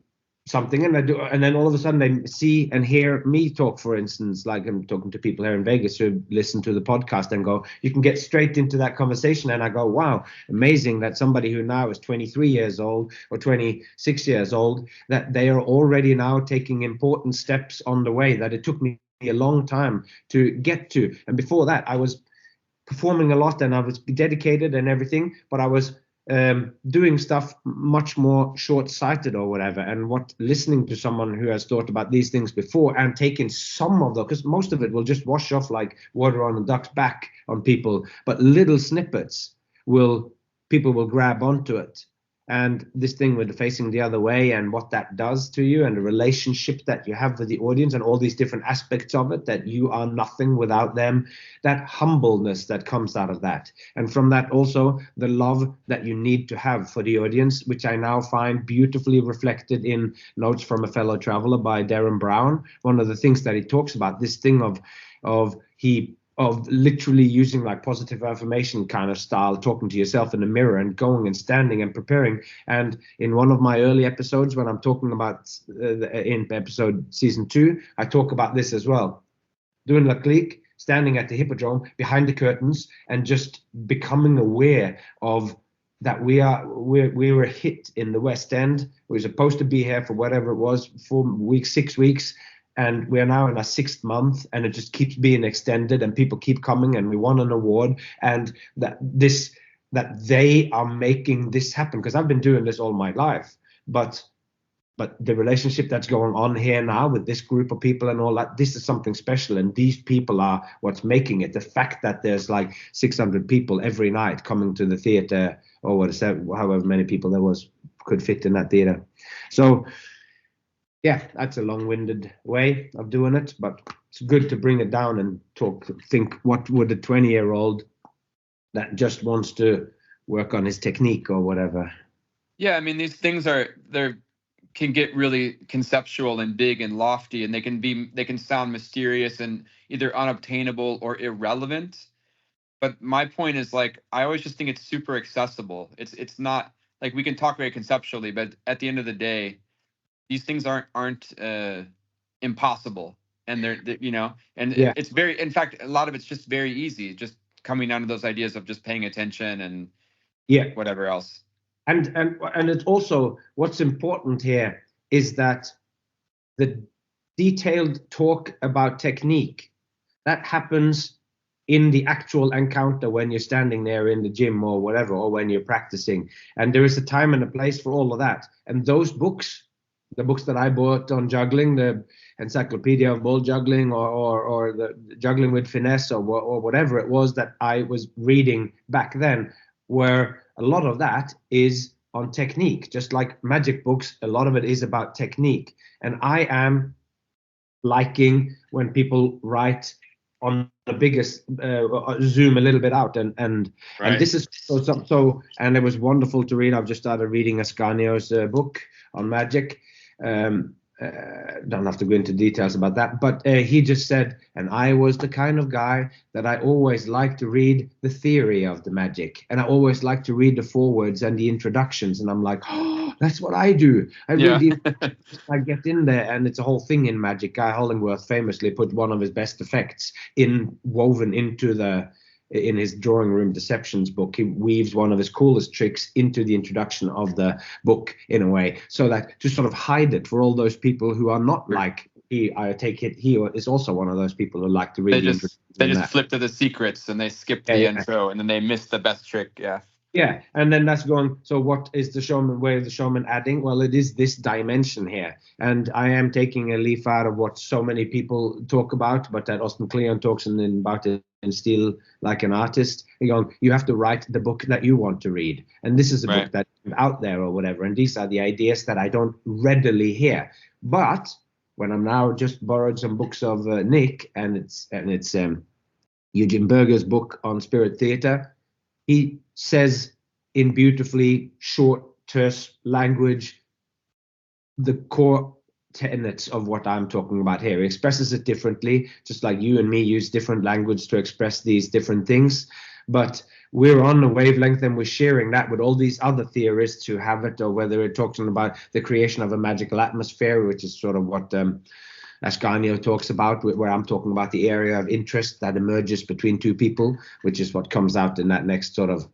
something and then all of a sudden they see and hear me talk, for instance, like I'm talking to people here in Vegas who listen to the podcast and go, you can get straight into that conversation, and I go, wow, amazing that somebody who now is 23 years old or 26 years old, that they are already now taking important steps on the way that it took me a long time to get to. And before that I was performing a lot and I was dedicated and everything, but I was doing stuff much more short-sighted or whatever. And what listening to someone who has thought about these things before and taking some of them, because most of it will just wash off like water on a duck's back on people, but little snippets people will grab onto it. And this thing with facing the other way and what that does to you and the relationship that you have with the audience and all these different aspects of it, that you are nothing without them, that humbleness that comes out of that. And from that also the love that you need to have for the audience, which I now find beautifully reflected in Notes from a Fellow Traveler by Darren Brown. One of the things that he talks about, this thing of literally using like positive affirmation kind of style, talking to yourself in the mirror and going and standing and preparing. And in one of my early episodes, when I'm talking about in episode season 2, I talk about this as well. Doing la clique, standing at the Hippodrome behind the curtains and just becoming aware of that we were hit in the West End. We were supposed to be here for whatever it was, 4 weeks, 6 weeks. And we're now in our 6th month, and it just keeps being extended, and people keep coming, and we won an award, and that they are making this happen. Because I've been doing this all my life, but the relationship that's going on here now with this group of people and all that, this is something special, and these people are what's making it. The fact that there's like 600 people every night coming to the theater, or what is that, however many people there could fit in that theater. So yeah, that's a long-winded way of doing it, but it's good to bring it down and think, what would a 20-year-old that just wants to work on his technique or whatever? Yeah, I mean, these things can get really conceptual and big and lofty, and they can sound mysterious and either unobtainable or irrelevant. But my point is, like, I always just think it's super accessible. It's not like we can talk very conceptually, but at the end of the day, these things aren't impossible, and they're it's very, in fact, a lot of it's just very easy, just coming down to those ideas of just paying attention and whatever else. And it's also, what's important here is that the detailed talk about technique that happens in the actual encounter when you're standing there in the gym or whatever, or when you're practicing, and there is a time and a place for all of that. And those books, the books that I bought on juggling, the Encyclopedia of Ball Juggling or the Juggling with Finesse or whatever it was that I was reading back then, where a lot of that is on technique. Just like magic books, a lot of it is about technique. And I am liking when people write on the biggest, zoom a little bit out, and this is so and it was wonderful to read. I've just started reading Ascanio's book on magic. Don't have to go into details about that, but he just said, and I was the kind of guy that I always like to read the theory of the magic, and I always like to read the forewords and the introductions, and I'm like, oh, that's what I do. I read I get in there, and it's a whole thing in magic. Guy Hollingworth famously put one of his best effects woven into in his drawing room deceptions book. He weaves one of his coolest tricks into the introduction of the book in a way, so that to sort of hide it for all those people who are not like he is also one of those people who like to read. They just flip to the secrets and they skip the intro, and then they miss the best trick. Yeah, and then that's going. So, what is the showman? Where is the showman adding? Well, it is this dimension here, and I am taking a leaf out of what so many people talk about, but that Austin Kleon talks about it in Steal Like an Artist. You have to write the book that you want to read, and this is a book that's out there or whatever. And these are the ideas that I don't readily hear. But when I'm now just borrowed some books of Nick, and it's Eugene Berger's book on spirit theater. He says in beautifully short, terse language the core tenets of what I'm talking about here. He expresses it differently, just like you and me use different language to express these different things. But we're on a wavelength and we're sharing that with all these other theorists who have it, or whether we're talking about the creation of a magical atmosphere, which is sort of what Ascanio talks about, where I'm talking about the area of interest that emerges between two people, which is what comes out in that next sort of,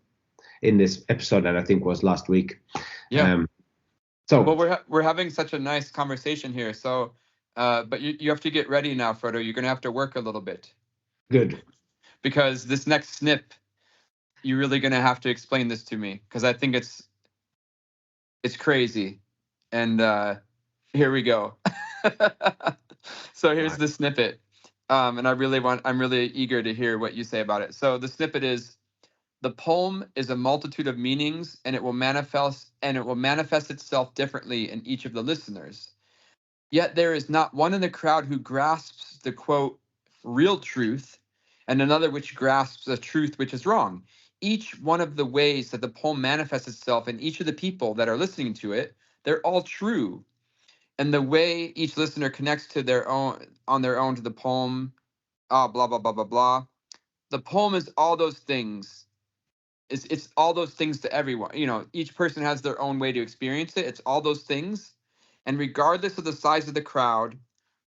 in this episode that I think was last week. Yeah. So well, we're having such a nice conversation here. So, but you have to get ready now, Frodo. You're gonna have to work a little bit. Good. Because this next snip, you're really gonna have to explain this to me, because I think it's crazy. And here we go. So here's the snippet. And I'm really eager to hear what you say about it. So the snippet is: the poem is a multitude of meanings, and it will manifest itself differently in each of the listeners. Yet there is not one in the crowd who grasps the, quote, real truth, and another which grasps a truth which is wrong. Each one of the ways that the poem manifests itself in each of the people that are listening to it, they're all true. And the way each listener connects to their own to the poem, blah, blah, blah, blah, blah. The poem is all those things. It's all those things to everyone. Each person has their own way to experience it. It's all those things. And regardless of the size of the crowd,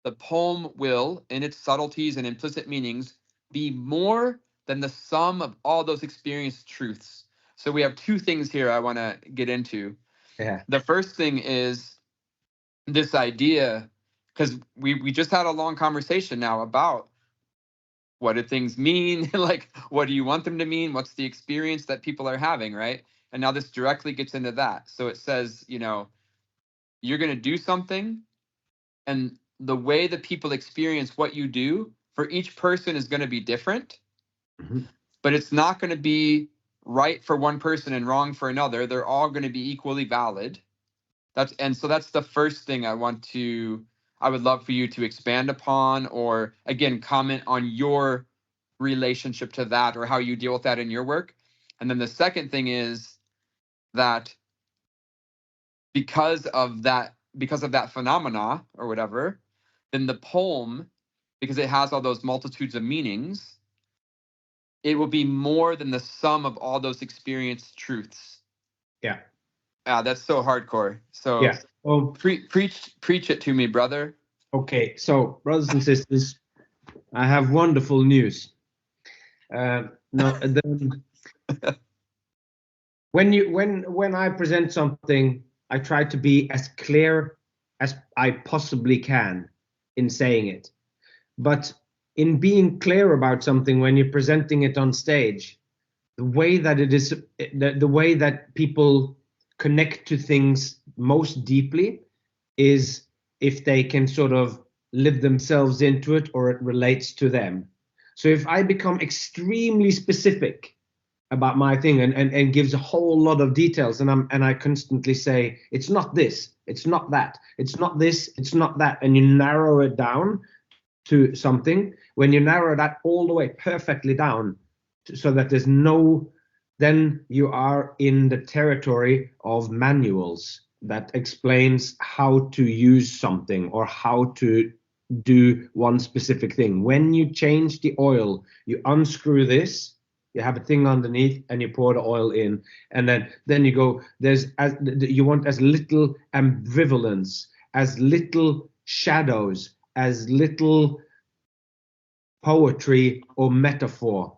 the poem will, in its subtleties and implicit meanings, be more than the sum of all those experienced truths. So we have two things here I want to get into. Yeah. The first thing is this idea, because we just had a long conversation now about what do things mean? Like, what do you want them to mean? What's the experience that people are having, right? And now this directly gets into that. So it says, you're going to do something, and the way that people experience what you do for each person is going to be different, but it's not going to be right for one person and wrong for another. They're all going to be equally valid. So that's the first thing I would love for you to expand upon, or again, comment on your relationship to that, or how you deal with that in your work. And then the second thing is that because of that phenomena or whatever, then the poem, because it has all those multitudes of meanings, it will be more than the sum of all those experienced truths. Yeah. That's so hardcore. So yeah. preach it to me, brother. Okay, so brothers and sisters, I have wonderful news. When I present something, I try to be as clear as I possibly can in saying it. But in being clear about something, when you're presenting it on stage, the way that it is, the way that people connect to things most deeply is if they can sort of live themselves into it, or it relates to them. So if I become extremely specific about my thing and gives a whole lot of details, and I constantly say, it's not this, it's not that, it's not this, it's not that, and you narrow it down to something, when you narrow that all the way perfectly down so that there's no, then you are in the territory of manuals that explains how to use something or how to do one specific thing. When you change the oil, you unscrew this, you have a thing underneath, and you pour the oil in, and then you go, you want as little ambivalence, as little shadows, as little poetry or metaphor,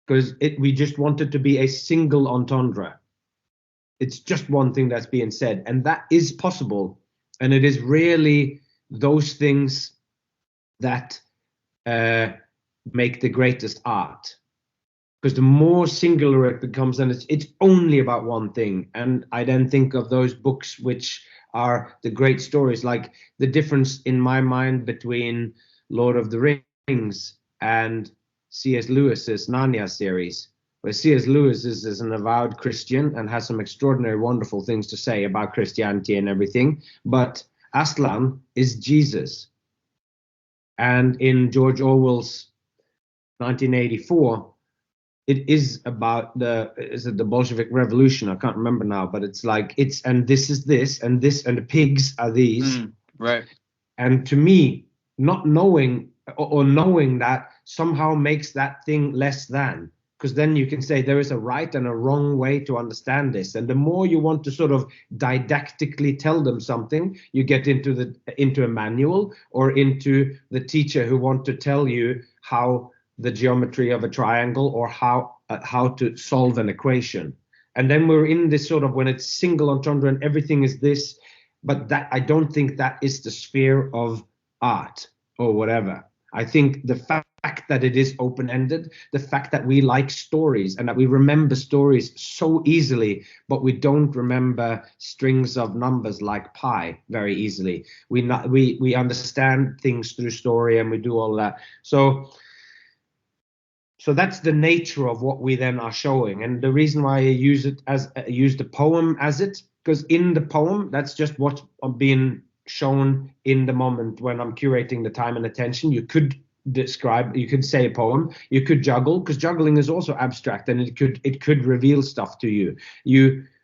because we just want it to be a single entendre. It's just one thing that's being said, and that is possible. And it is really those things that make the greatest art. because the more singular it becomes, then it's only about one thing. And I then think of those books which are the great stories, like the difference in my mind between Lord of the Rings and C.S. Lewis's Narnia series, where C.S. Lewis is an avowed Christian and has some extraordinary, wonderful things to say about Christianity and everything, but Aslan is Jesus. And in George Orwell's 1984, it is about the Bolshevik Revolution. I can't remember now, but it's like and this is this, and this, and the pigs are these. Right. And to me, not knowing or knowing that somehow makes that thing less than, because then you can say there is a right and a wrong way to understand this. And the more you want to sort of didactically tell them something, you get into a manual or into the teacher who want to tell you how the geometry of a triangle or how to solve an equation. And then we're in this sort of, when it's single entendre and everything is this, but that, I don't think that is the sphere of art or whatever. I think the fact that it is open-ended, the fact that we like stories and that we remember stories so easily, but we don't remember strings of numbers like pi very easily. We understand things through story, and we do all that. So that's the nature of what we then are showing. And the reason why I use the poem as it, because in the poem, that's just what's being shown in the moment when I'm curating the time and attention. You could say a poem, you could juggle, because juggling is also abstract, and it could reveal stuff to you.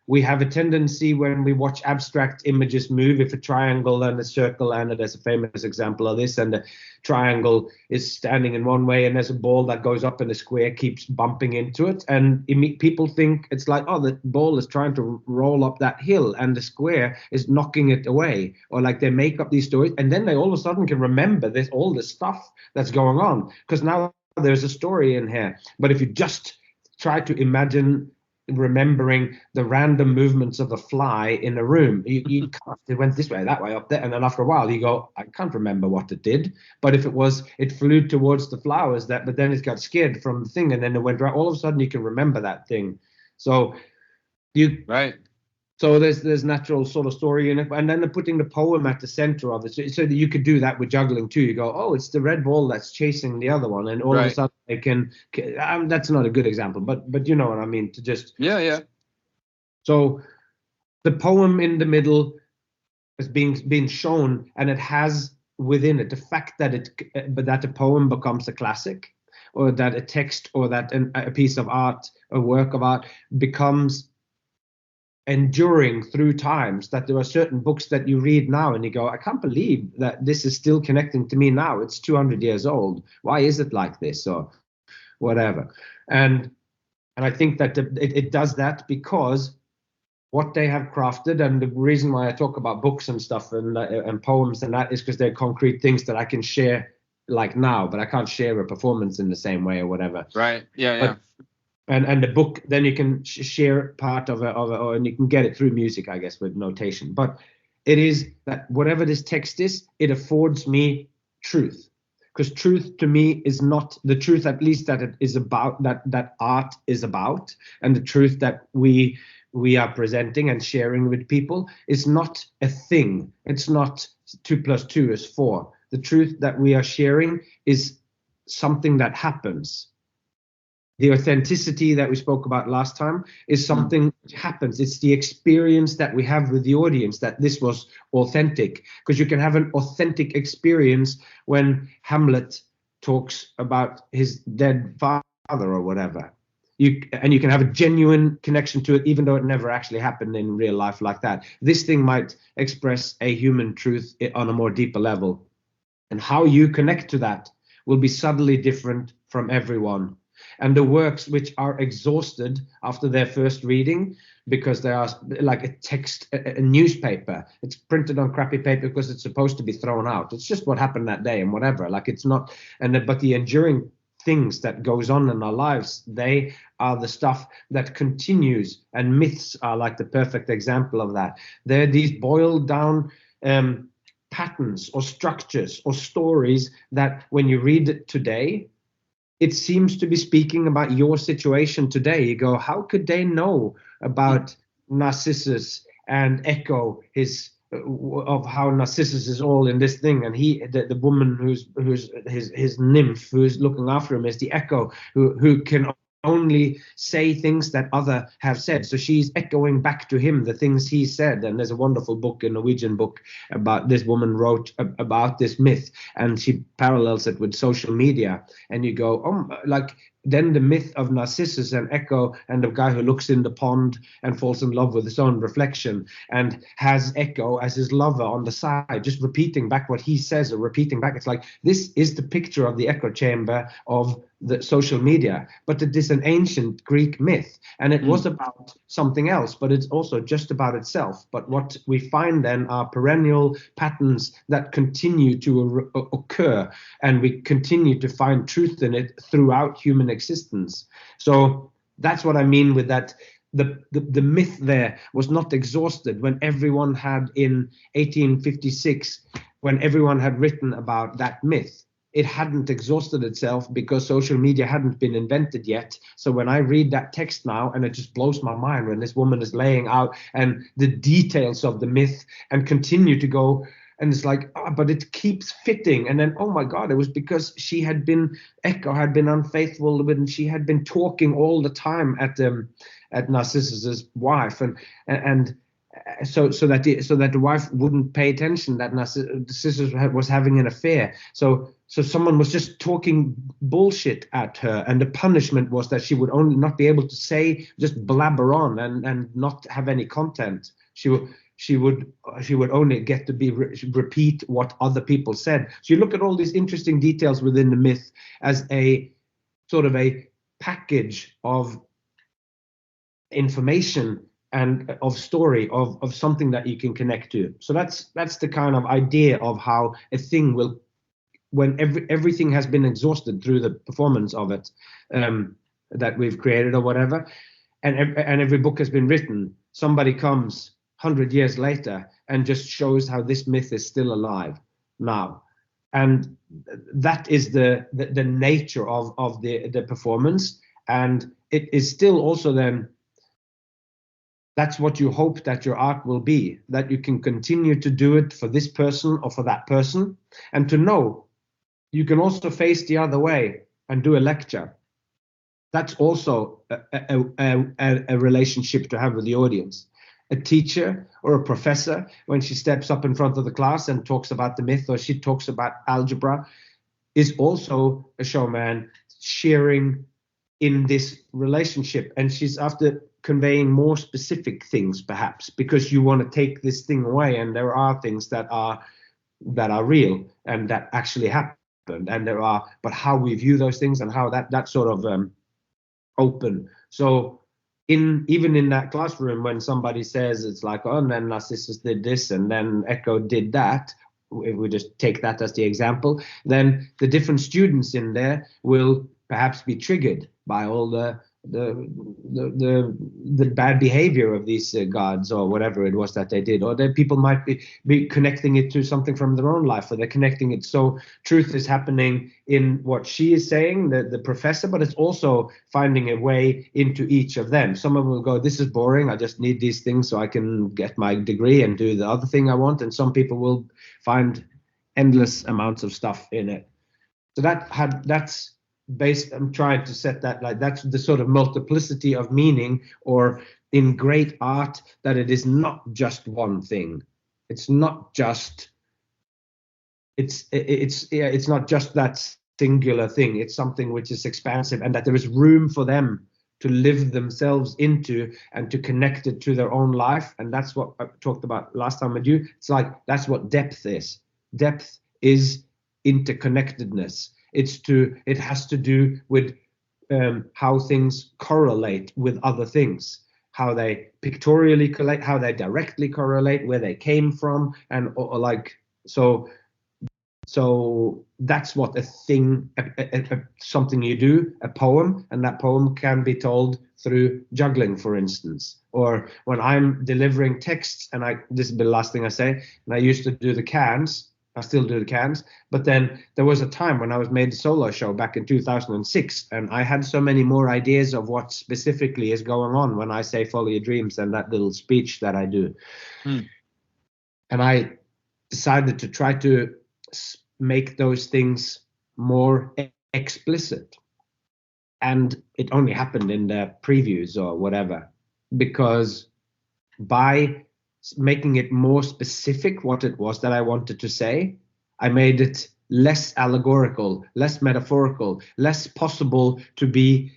We have a tendency when we watch abstract images move, if a triangle and a circle, and there's a famous example of this, and the triangle is standing in one way and there's a ball that goes up and the square keeps bumping into it, and people think it's like, oh, the ball is trying to roll up that hill and the square is knocking it away, or like they make up these stories, and then they all of a sudden can remember all the stuff that's going on because now there's a story in here. But if you just try to imagine remembering the random movements of a fly in a room, you can't. It went this way, that way, up there, and then after a while you go, I can't remember what it did. But if it flew towards the flowers, but then it got scared from the thing and then it went right, all of a sudden you can remember that thing. So right. So there's natural sort of story in it, and then they're putting the poem at the center of it, so that you could do that with juggling too. You go, oh, it's the red ball that's chasing the other one, and all of a sudden they can. That's not a good example, but you know what I mean. To just yeah. So the poem in the middle is being shown, and it has within it the fact that that a poem becomes a classic, or that a text, or that a piece of art, a work of art becomes enduring through times, that there are certain books that you read now and you go, I can't believe that this is still connecting to me now. It's 200 years old. Why is it like this, or whatever? And I think that it does that because what they have crafted, and the reason why I talk about books and stuff and poems and that is because they're concrete things that I can share like now, but I can't share a performance in the same way or whatever. Right. Yeah. And the book, then you can share part of it, and you can get it through music, I guess, with notation. But it is that whatever this text is, it affords me truth, because truth to me is not the truth, at least that it is about, that art is about, and the truth that we are presenting and sharing with people is not a thing. It's not 2 + 2 is 4. The truth that we are sharing is something that happens. The authenticity that we spoke about last time is something that happens. It's the experience that we have with the audience that this was authentic, because you can have an authentic experience when Hamlet talks about his dead father or whatever. You can have a genuine connection to it, even though it never actually happened in real life like that. This thing might express a human truth on a more deeper level. And how you connect to that will be subtly different from everyone. And the works which are exhausted after their first reading, because they are like a text, a newspaper, it's printed on crappy paper because it's supposed to be thrown out. It's just what happened that day and whatever. Like it's not, but the enduring things that goes on in our lives, they are the stuff that continues. And myths are like the perfect example of that. They're these boiled down patterns or structures or stories that when you read it today, it seems to be speaking about your situation today. You go, how could they know about Narcissus and Echo, his of how Narcissus is all in this thing, and the woman who's his nymph who's looking after him is the Echo, who can only say things that other have said. So she's echoing back to him the things he said. And there's a wonderful book, a Norwegian book, about this woman wrote about this myth, and she parallels it with social media. And you go, oh, like, then the myth of Narcissus and Echo and the guy who looks in the pond and falls in love with his own reflection and has Echo as his lover on the side, just repeating back what he says or repeating back. It's like, this is the picture of the echo chamber of the social media, but it is an ancient Greek myth, and it was about something else, but it's also just about itself. But what we find then are perennial patterns that continue to occur, and we continue to find truth in it throughout human existence. So that's what I mean with that. The myth there was not exhausted when everyone had, in 1856, when everyone had written about that myth. It hadn't exhausted itself because social media hadn't been invented yet. So when I read that text now, and it just blows my mind when this woman is laying out and the details of the myth and continue to go, and it's like, but it keeps fitting. And then, oh my God, it was because Echo had been unfaithful, and she had been talking all the time at Narcissus's wife, and so that the wife wouldn't pay attention that Narcissus was having an affair. So someone was just talking bullshit at her, and the punishment was that she would only not be able to say, just blabber on and not have any content. She would only get to repeat what other people said. So you look at all these interesting details within the myth as a sort of a package of information and of story of something that you can connect to. So that's the kind of idea of how a thing will, when everything has been exhausted through the performance of it, that we've created or whatever, and every book has been written, somebody comes 100 years later and just shows how this myth is still alive now. And that is the nature of the performance. And it is still also then, that's what you hope that your art will be, that you can continue to do it for this person or for that person, and to know you can also face the other way and do a lecture. That's also a relationship to have with the audience. A teacher or a professor, when she steps up in front of the class and talks about the myth, or she talks about algebra, is also a showman sharing in this relationship. And she's after conveying more specific things, perhaps, because you want to take this thing away, and there are things that are real and that actually happened, and but how we view those things and how that sort of open. So even in that classroom, when somebody says, it's like, oh, and then Narcissus did this and then Echo did that, if we just take that as the example, then the different students in there will perhaps be triggered by all the bad behavior of these gods, or whatever it was that they did, or that people might be connecting it to something from their own life, or they're connecting it. So truth is happening in what she is saying, the professor, but it's also finding a way into each of them. Some of them will go, this is boring, I just need these things so I can get my degree and do the other thing I want. And some people will find endless amounts of stuff in it. So that's based, I'm trying to set that, like, that's the sort of multiplicity of meaning, or in great art, that it is not just one thing. It's not just it's not just that singular thing. It's something which is expansive, and that there is room for them to live themselves into and to connect it to their own life. And that's what I talked about last time with you. It's like, that's what depth is. Depth is interconnectedness. It has to do with how things correlate with other things, how they pictorially correlate, how they directly correlate, where they came from, and so that's what a thing, something you do, a poem, and that poem can be told through juggling, for instance. Or when I'm delivering texts, and this is the last thing I say, and I used to do the cans, I still do the cans. But then there was a time when I was made a solo show back in 2006, and I had so many more ideas of what specifically is going on when I say follow your dreams and that little speech that I do. And I decided to try to make those things more explicit. And it only happened in the previews or whatever, because by making it more specific what it was that I wanted to say, I made it less allegorical, less metaphorical, less possible to be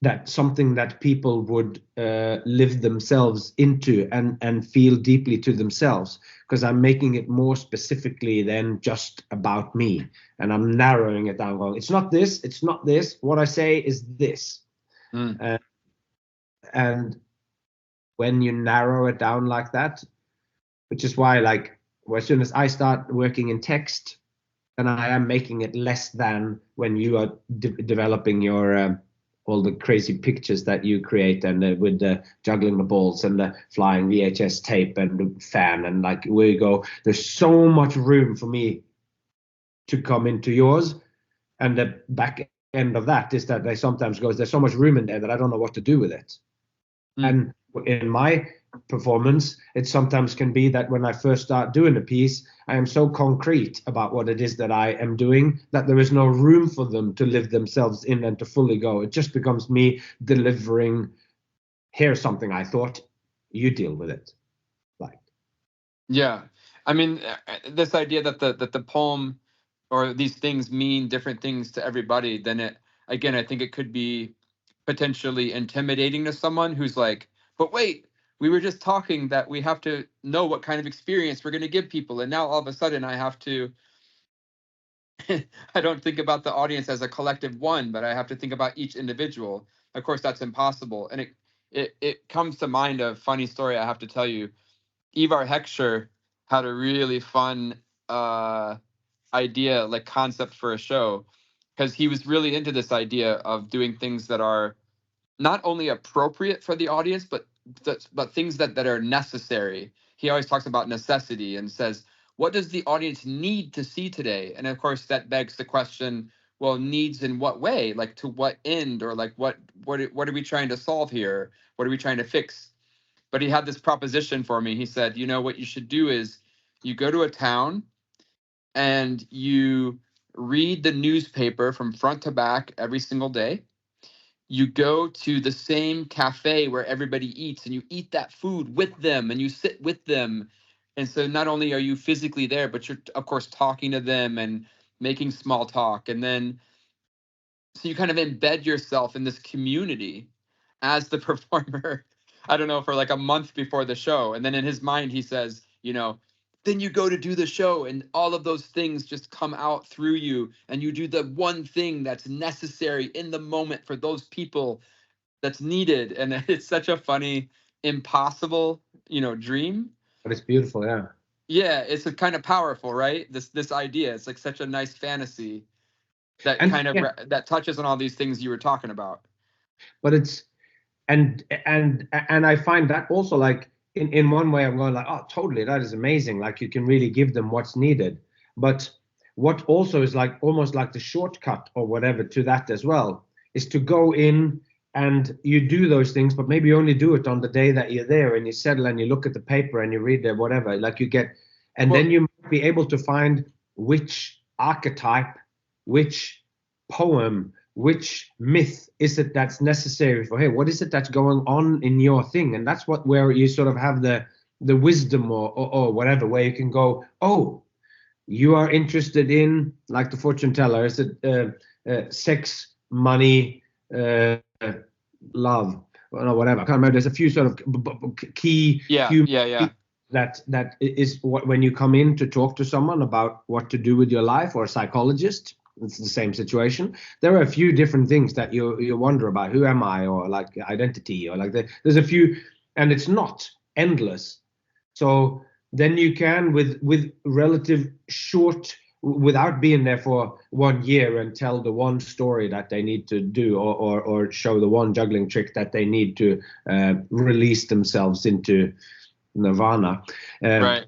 that something that people would live themselves into and feel deeply to themselves, because I'm making it more specifically than just about me, and I'm narrowing it down, going, it's not this, it's not this, what I say is this. And when you narrow it down like that, which is why, like, as soon as I start working in text, and I am making it less than when you are developing your all the crazy pictures that you create, and with the juggling the balls and the flying VHS tape and the fan, and like where you go, there's so much room for me to come into yours. And the back end of that is that they sometimes goes, there's so much room in there that I don't know what to do with it. And in my performance, it sometimes can be that when I first start doing a piece, I am so concrete about what it is that I am doing that there is no room for them to live themselves in and to fully go. It just becomes me delivering, here's something I thought, you deal with it. Like, yeah, I mean, this idea that the poem or these things mean different things to everybody, then it, again, I think it could be potentially intimidating to someone who's like, but wait, we were just talking that we have to know what kind of experience we're going to give people, and now all of a sudden I have to I don't think about the audience as a collective one, but I have to think about each individual. Of course, that's impossible. And it comes to mind a funny story I have to tell you. Ivar Heckscher had a really fun idea, like concept for a show, because he was really into this idea of doing things that are not only appropriate for the audience, but things that are necessary. He always talks about necessity and says, what does the audience need to see today? And of course, that begs the question, well, needs in what way? Like, to what end? Or like, what are we trying to solve here? What are we trying to fix? But he had this proposition for me. He said, you know, what you should do is you go to a town and you read the newspaper from front to back every single day. You go to the same cafe where everybody eats and you eat that food with them and you sit with them. And so not only are you physically there, but you're, of course, talking to them and making small talk. And then so you kind of embed yourself in this community as the performer, I don't know, for like a month before the show. And then in his mind, he says, you know, then you go to do the show and all of those things just come out through you. And you do the one thing that's necessary in the moment for those people that's needed. And it's such a funny, impossible, you know, dream. but it's beautiful, yeah. Yeah, it's a kind of powerful, right? This idea. It's like such a nice fantasy that And kind of yeah, that touches on all these things you were talking about. but it's and I find that also, like, in one way I'm going like, oh, totally, that is amazing, like you can really give them what's needed. But what also is like almost like the shortcut or whatever to that as well is to go in and you do those things, but maybe you only do it on the day that you're there and you settle and you look at the paper and you read the whatever, like you get, and Well, then you might be able to find which archetype, which poem, which myth is it that's necessary for, hey, what is it that's going on in your thing? And that's what, where you sort of have the wisdom or whatever, where you can go, oh, you are interested in, like the fortune teller, is it sex, money, love, or whatever, I can't remember. There's a few sort of key human that is what, when you come in to talk to someone about what to do with your life, or a psychologist, it's the same situation. There are a few different things that you wonder about. Who am I? Or like identity, or like there's a few, and it's not endless. So then you can, with relative short, without being there for 1 year, and tell the one story that they need to do, or show the one juggling trick that they need to release themselves into nirvana. right.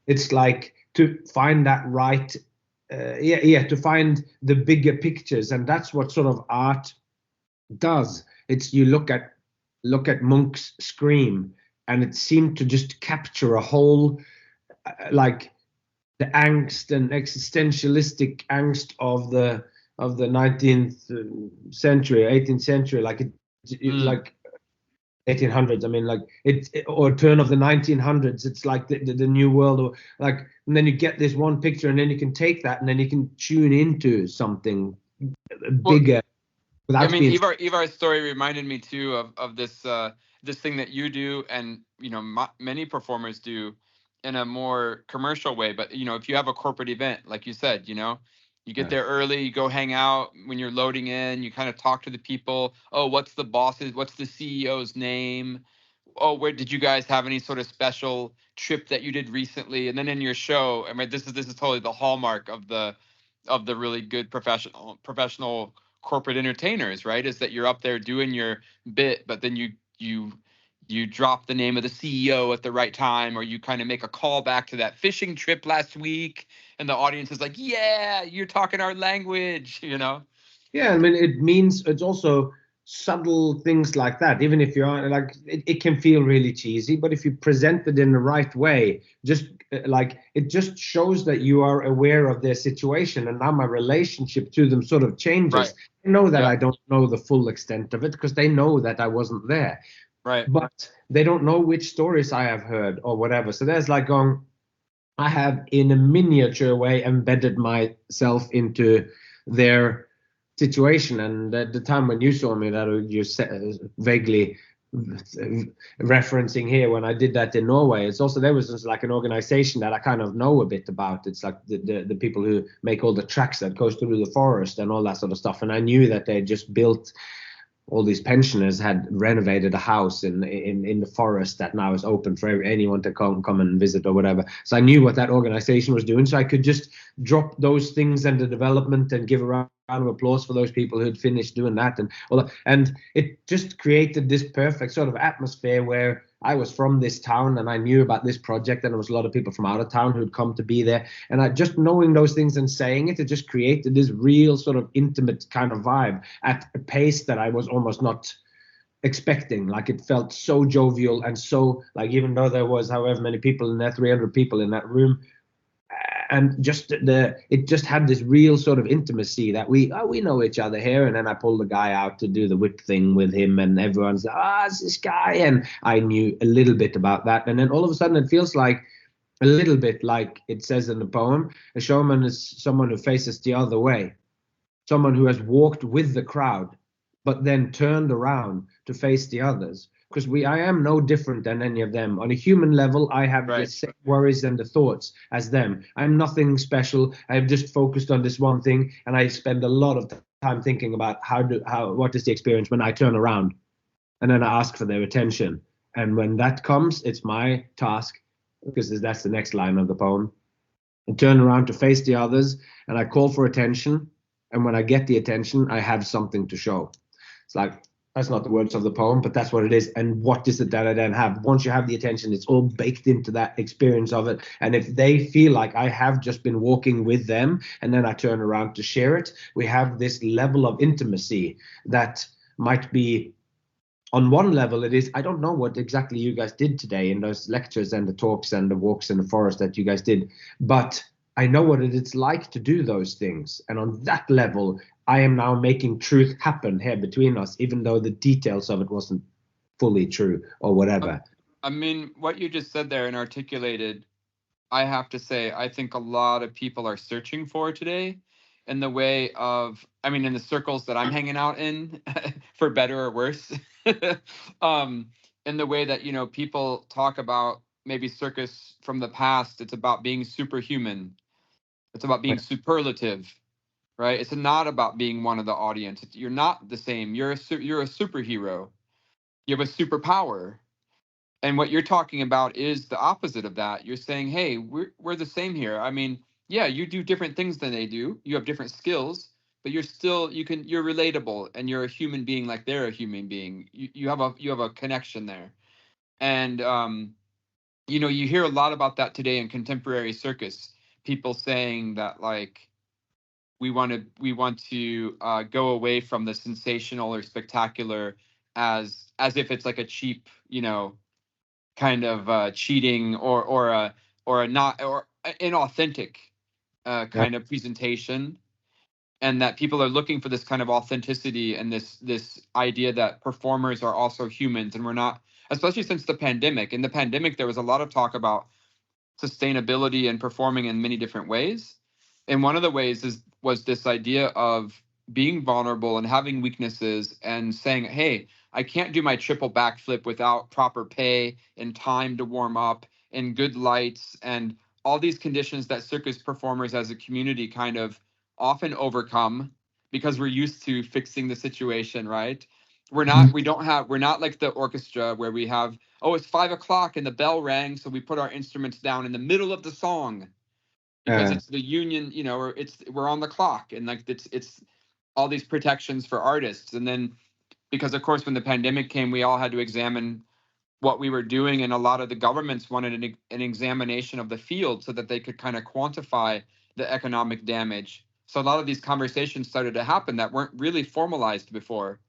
It's like to find that right, to find the bigger pictures, and that's what sort of art does. It's you look at Munch's Scream, and it seemed to just capture a whole like the angst and existentialistic angst of the 19th century, 18th century, like like 1800s. I mean, like or turn of the 1900s. It's like the new world, or like, and then you get this one picture, and then you can take that, and then you can tune into something bigger. I mean, Ivar's story reminded me too of this this thing that you do, and many performers do in a more commercial way. But if you have a corporate event, like you said, you get there early, you go hang out. When you're loading in, you kind of talk to the people. Oh, what's the CEO's name? Oh, where did you guys have any sort of special trip that you did recently? And then in your show, I mean, this is totally the hallmark of the really good professional corporate entertainers, right? Is that you're up there doing your bit, but then you drop the name of the CEO at the right time, or you kind of make a call back to that fishing trip last week, and the audience is like, yeah, you're talking our language, Yeah, I mean, it means it's also subtle things like that. Even if you're like, it can feel really cheesy, but if you present it in the right way, just like it just shows that you are aware of their situation, and now my relationship to them sort of changes. Right. I know that I don't know the full extent of it because they know that I wasn't there. Right. But they don't know which stories I have heard or whatever. So there's like I have in a miniature way embedded myself into their situation. And at the time when you saw me, that you vaguely referencing here, when I did that in Norway, it's also, there was just like an organization that I kind of know a bit about. It's like the people who make all the tracks that goes through the forest and all that sort of stuff. And I knew that they just built, all these pensioners had renovated a house in the forest that now is open for anyone to come and visit or whatever. So I knew what that organization was doing. So I could just drop those things and the development and give a round of applause for those people who'd finished doing that and all that. And it just created this perfect sort of atmosphere where I was from this town and I knew about this project, and there was a lot of people from out of town who'd come to be there. And I just knowing those things and saying it just created this real sort of intimate kind of vibe at a pace that I was almost not expecting. Like it felt so jovial and so like, even though there was however many people in there, 300 people in that room, and just it just had this real sort of intimacy that we know each other here. And then I pulled the guy out to do the whip thing with him, and everyone's it's this guy, and I knew a little bit about that. And then all of a sudden it feels like a little bit like it says in the poem, a showman is someone who faces the other way, someone who has walked with the crowd but then turned around to face the others. Because I am no different than any of them. On a human level, I have the same worries and the thoughts as them. I'm nothing special. I've just focused on this one thing, and I spend a lot of time thinking about what is the experience when I turn around, and then I ask for their attention. And when that comes, it's my task, because that's the next line of the poem. I turn around to face the others, and I call for attention. And when I get the attention, I have something to show. It's like, that's not the words of the poem, but that's what it is. And what is it that I then have? Once you have the attention, it's all baked into that experience of it. And if they feel like I have just been walking with them, and then I turn around to share it, we have this level of intimacy that might be, on one level, it is, I don't know what exactly you guys did today in those lectures and the talks and the walks in the forest that you guys did, but I know what it's like to do those things. And on that level, I am now making truth happen here between us, even though the details of it wasn't fully true or whatever. I mean, what you just said there and articulated, I have to say, I think a lot of people are searching for today, in the way of, I mean, in the circles that I'm hanging out in, for better or worse, in the way that, people talk about maybe circus from the past. It's about being superhuman. It's about being superlative. Right? It's not about being one of the audience. You're not the same. You're a superhero. You have a superpower. And what you're talking about is the opposite of that. You're saying, hey, we're the same here. I mean, yeah, you do different things than they do. You have different skills, but you're relatable, and you're a human being like they're a human being. You have a connection there. And you hear a lot about that today in contemporary circus. people saying that like we want to go away from the sensational or spectacular as if it's like a cheap, kind of cheating or a not or inauthentic Yeah. kind of presentation, and that people are looking for this kind of authenticity and this idea that performers are also humans, and we're not, especially since the pandemic. In the pandemic, there was a lot of talk about sustainability and performing in many different ways. And one of the ways was this idea of being vulnerable and having weaknesses and saying, hey, I can't do my triple backflip without proper pay and time to warm up and good lights and all these conditions that circus performers as a community kind of often overcome because we're used to fixing the situation, right? We're not like the orchestra where we have, oh, it's 5 o'clock and the bell rang, so we put our instruments down in the middle of the song because it's the union, or we're on the clock, and like it's all these protections for artists. And then because of course when the pandemic came, we all had to examine what we were doing, and a lot of the governments wanted an examination of the field so that they could kind of quantify the economic damage. So a lot of these conversations started to happen that weren't really formalized before.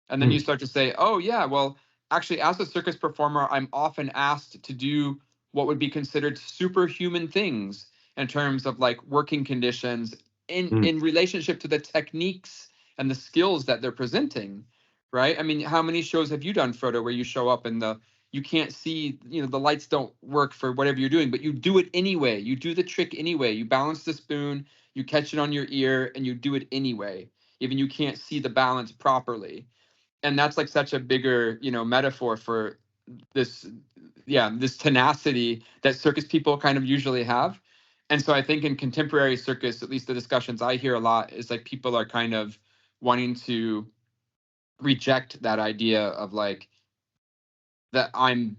And then you start to say, oh, yeah, well, actually, as a circus performer, I'm often asked to do what would be considered superhuman things in terms of like working conditions in relationship to the techniques and the skills that they're presenting. Right. I mean, how many shows have you done, Frodo, where you show up and you can't see, the lights don't work for whatever you're doing, but you do it anyway. You do the trick anyway. You balance the spoon, you catch it on your ear, and you do it anyway, even you can't see the balance properly. And that's like such a bigger, metaphor for this tenacity that circus people kind of usually have. And so I think in contemporary circus, at least the discussions I hear a lot, is like people are kind of wanting to reject that idea of like that I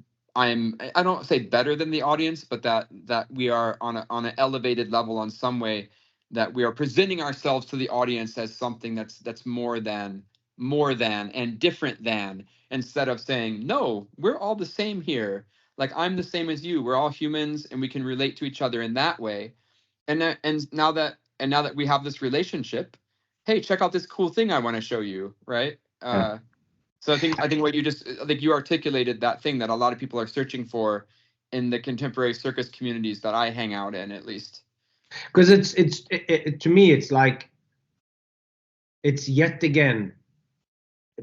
don't say better than the audience, but that we are on an elevated level on some way, that we are presenting ourselves to the audience as something that's more than and different than, instead of saying, no, we're all the same here. Like, I'm the same as you. We're all humans and we can relate to each other in that way. And now that we have this relationship, hey, check out this cool thing I want to show you, right? So I think what you just, like, you articulated that thing that a lot of people are searching for in the contemporary circus communities that I hang out in, at least. Because to me, it's like, it's yet again,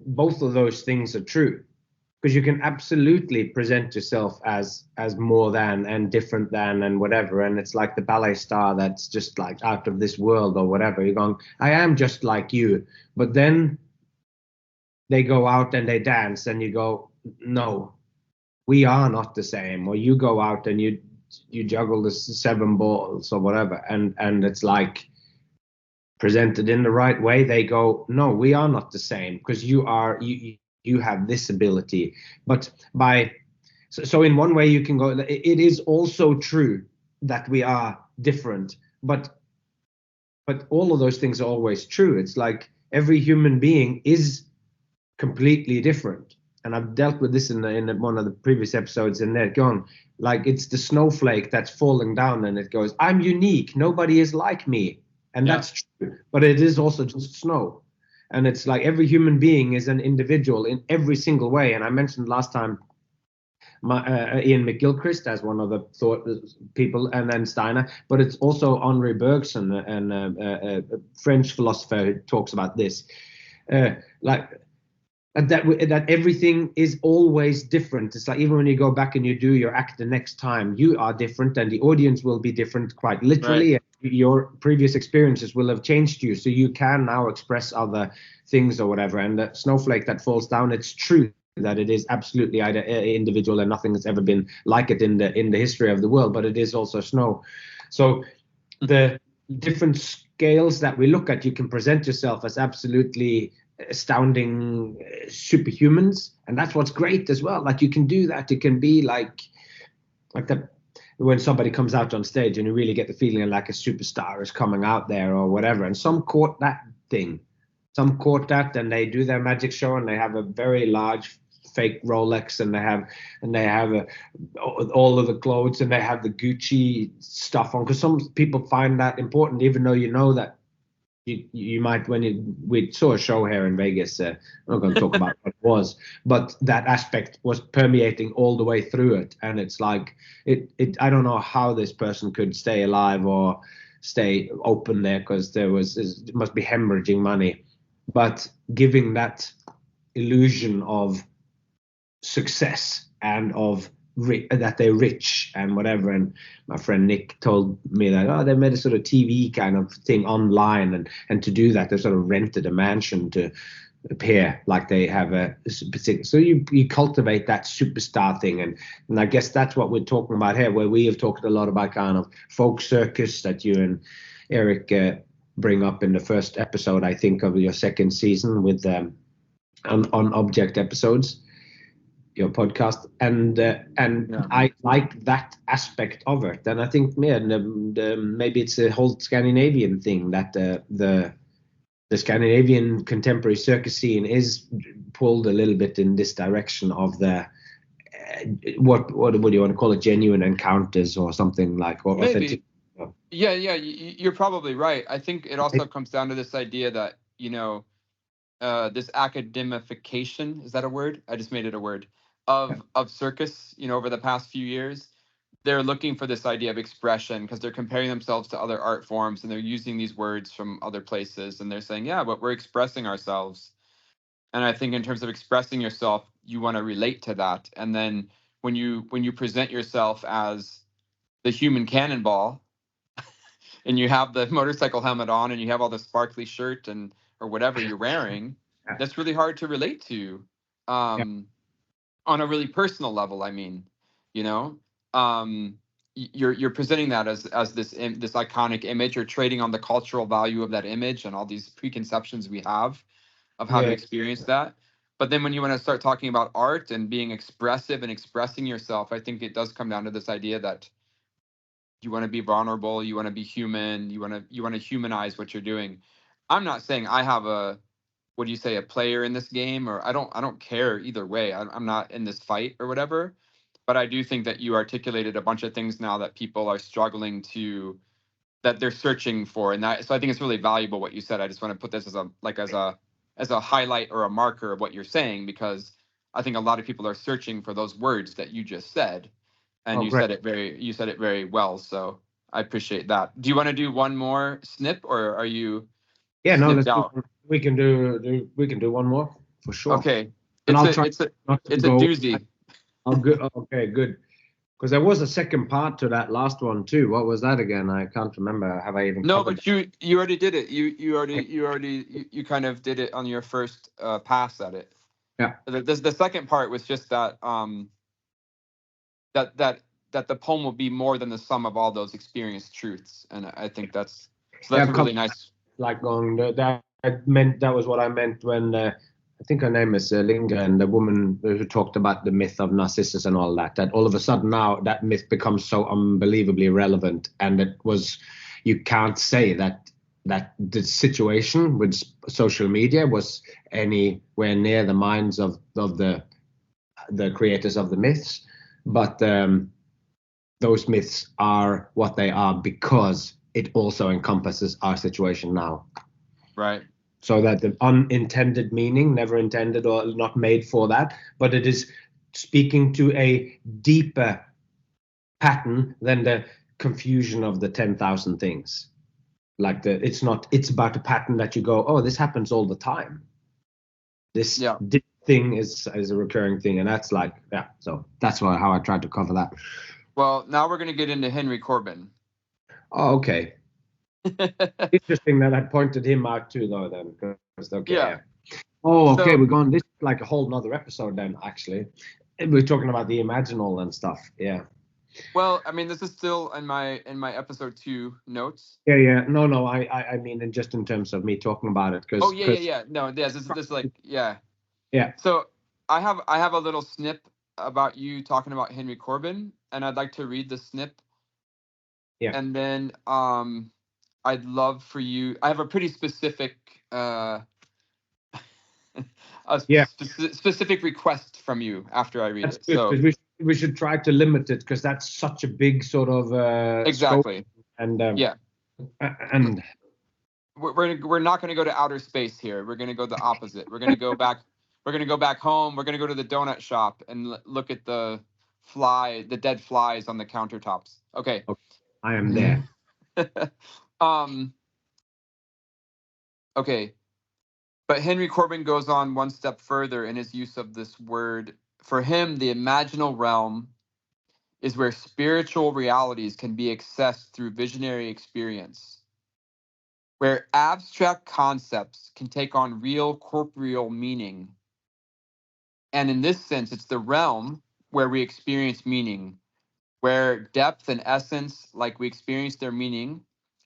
both of those things are true. Because you can absolutely present yourself as more than and different than and whatever, and it's like the ballet star that's just like out of this world or whatever. You're going, I am just like you, but then they go out and they dance, and you go, no, we are not the same. Or you go out and you juggle the 7 balls or whatever, and it's like presented in the right way. They go, no, we are not the same, because you have this ability. But so in one way you can go, it is also true that we are different, but all of those things are always true. It's like every human being is completely different. And I've dealt with this in one of the previous episodes, and they're going, like, it's the snowflake that's falling down, and it goes, I'm unique, nobody is like me. And that's true, but it is also just snow. And it's like every human being is an individual in every single way. And I mentioned last time Ian McGilchrist as one of the thought people, and then Steiner, but it's also Henri Bergson, and a French philosopher, who talks about this, like that everything is always different. It's like, even when you go back and you do your act the next time, you are different, and the audience will be different, quite literally. Right. Your previous experiences will have changed you, so you can now express other things or whatever. And the snowflake that falls down, it's true that it is absolutely individual, and nothing has ever been like it in the history of the world, but it is also snow. So the different scales that we look at, you can present yourself as absolutely astounding superhumans, and that's what's great as well. Like, you can do that. It can be like that when somebody comes out on stage and you really get the feeling like a superstar is coming out there or whatever. And some caught that thing, and they do their magic show, and they have a very large fake Rolex, and they have all of the clothes, and they have the Gucci stuff on, because some people find that important, even though you know that you might, we saw a show here in Vegas. I'm not going to talk about what it was, but that aspect was permeating all the way through it, and it's like it. I don't know how this person could stay alive or stay open there, because it must be hemorrhaging money, but giving that illusion of success and of that they're rich and whatever. And my friend Nick told me that they made a sort of TV kind of thing online, and to do that they sort of rented a mansion to appear like they have a particular. So you cultivate that superstar thing, and I guess that's what we're talking about here, where we have talked a lot about kind of folk circus that you and Eric bring up in the first episode, I think, of your second season with on object episodes, your podcast, and I like that aspect of it. And I think maybe it's a whole Scandinavian thing, that the Scandinavian contemporary circus scene is pulled a little bit in this direction of the what do you want to call it, genuine encounters or something like, or authentic. Yeah, you're probably right. I think it also comes down to this idea that, this academification, is that a word? I just made it a word, of circus, over the past few years. They're looking for this idea of expression because they're comparing themselves to other art forms, and they're using these words from other places, and they're saying, yeah, but we're expressing ourselves. And I think in terms of expressing yourself, you want to relate to that. And then when you present yourself as the human cannonball, and you have the motorcycle helmet on, and you have all the sparkly shirt or whatever you're wearing, that's really hard to relate to, on a really personal level. I mean, you're presenting that as this iconic image. You're trading on the cultural value of that image and all these preconceptions we have of how to experience that. But then when you want to start talking about art and being expressive and expressing yourself, I think it does come down to this idea that you want to be vulnerable, you want to be human, you want to humanize what you're doing. I'm not saying I have a player in this game, or I don't care either way. I'm not in this fight or whatever. But I do think that you articulated a bunch of things now that people are struggling to, that they're searching for, and so I think it's really valuable what you said. I just want to put this as a highlight or a marker of what you're saying, because I think a lot of people are searching for those words that you just said, and you said it very well. So I appreciate that. Do you want to do one more snip, or are you? Yeah, no, let's do, we can do one more for sure. Okay, and it's a doozy. Oh, good. Okay, good. Because there was a second part to that last one too. What was that again? I can't remember. Have I even? No, but you already did it. You kind of did it on your first pass at it. Yeah. The second part was just that that the poem will be more than the sum of all those experienced truths, and I think that's really nice. Like that was what I meant when I think her name is Lindgren, the woman who talked about the myth of Narcissus and all that. That all of a sudden now that myth becomes so unbelievably relevant, and you can't say that the situation with social media was anywhere near the minds of the creators of the myths, but those myths are what they are because it also encompasses our situation now. Right. So that the unintended meaning, never intended or not made for that, but it is speaking to a deeper pattern than the confusion of the 10,000 things. Like it's about a pattern that you go, oh, this happens all the time. This thing is a recurring thing, and that's like, so that's how I tried to cover that. Well, now we're going to get into Henry Corbin. Oh, okay. Interesting that I pointed him out too, though. Then, Oh, okay. So, we're going. This is like a whole nother episode. Then, actually, we're talking about the imaginal and stuff. Yeah. Well, I mean, this is still in my episode 2 notes. Yeah. No. I mean, in terms of me talking about it, because. Oh yeah. No, this is like Yeah. So I have a little snip about you talking about Henry Corbin, and I'd like to read the snip. Yeah. And then I'd love for you. I have a pretty specific. I a Yeah. specific request from you after I read That's it. good, So because we should try to limit it, because that's such a big sort of scope. exactly. And Yeah. and We're not going to go to outer space here. We're going to go the opposite. We're going to go back. We're going to go back home. We're going to go to the donut shop and look at the dead flies on the countertops. Okay. I am there. Okay. But Henry Corbin goes on one step further in his use of this word. For him, the imaginal realm is where spiritual realities can be accessed through visionary experience, where abstract concepts can take on real corporeal meaning. And in this sense, it's the realm where we experience meaning, where depth and essence, like we experience their meaning,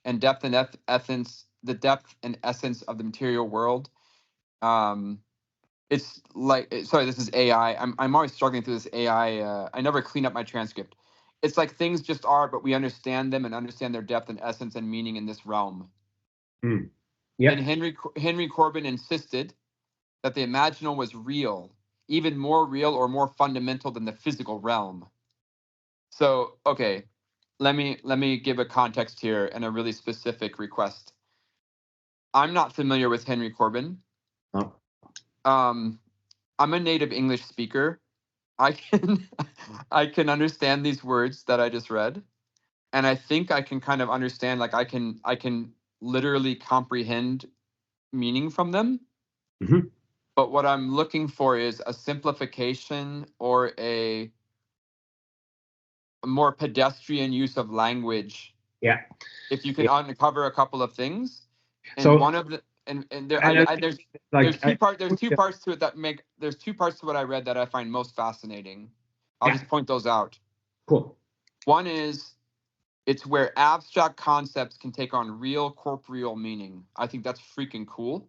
and depth and essence, the depth and essence of the material world. It's like, sorry, this is AI. I'm always struggling through this AI. I never clean up my transcript. It's like things just are, but we understand them and understand their depth and essence and meaning in this realm. Yeah. And Henry Corbin insisted that the imaginal was real, even more real or more fundamental than the physical realm. So, okay, let me give a context here and a really specific request. I'm not familiar with Henry Corbin. Oh. I'm a native English speaker. I can understand these words that I just read, and I think I can kind of understand, like I can literally comprehend meaning from them. Mm-hmm. But what I'm looking for is a simplification or a more pedestrian use of language. Yeah. If you can uncover a couple of things, and So one of the and there there's two parts to it that make there's two parts to what I read that I find most fascinating. I'll just point those out. Cool. One is it's where abstract concepts can take on real corporeal meaning. I think that's freaking cool.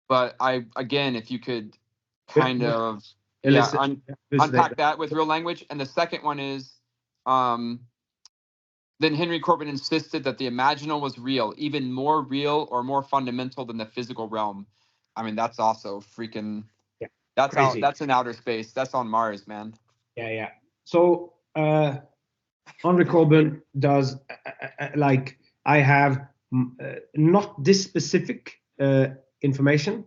But again, if you could kind of unpack that with real language. And the second one is then Henry Corbin insisted that the imaginal was real, even more real or more fundamental than the physical realm. I mean, that's also freaking that's crazy. That's in outer space. That's on Mars, man. Yeah. So Henry Corbin does like, I have not this specific information,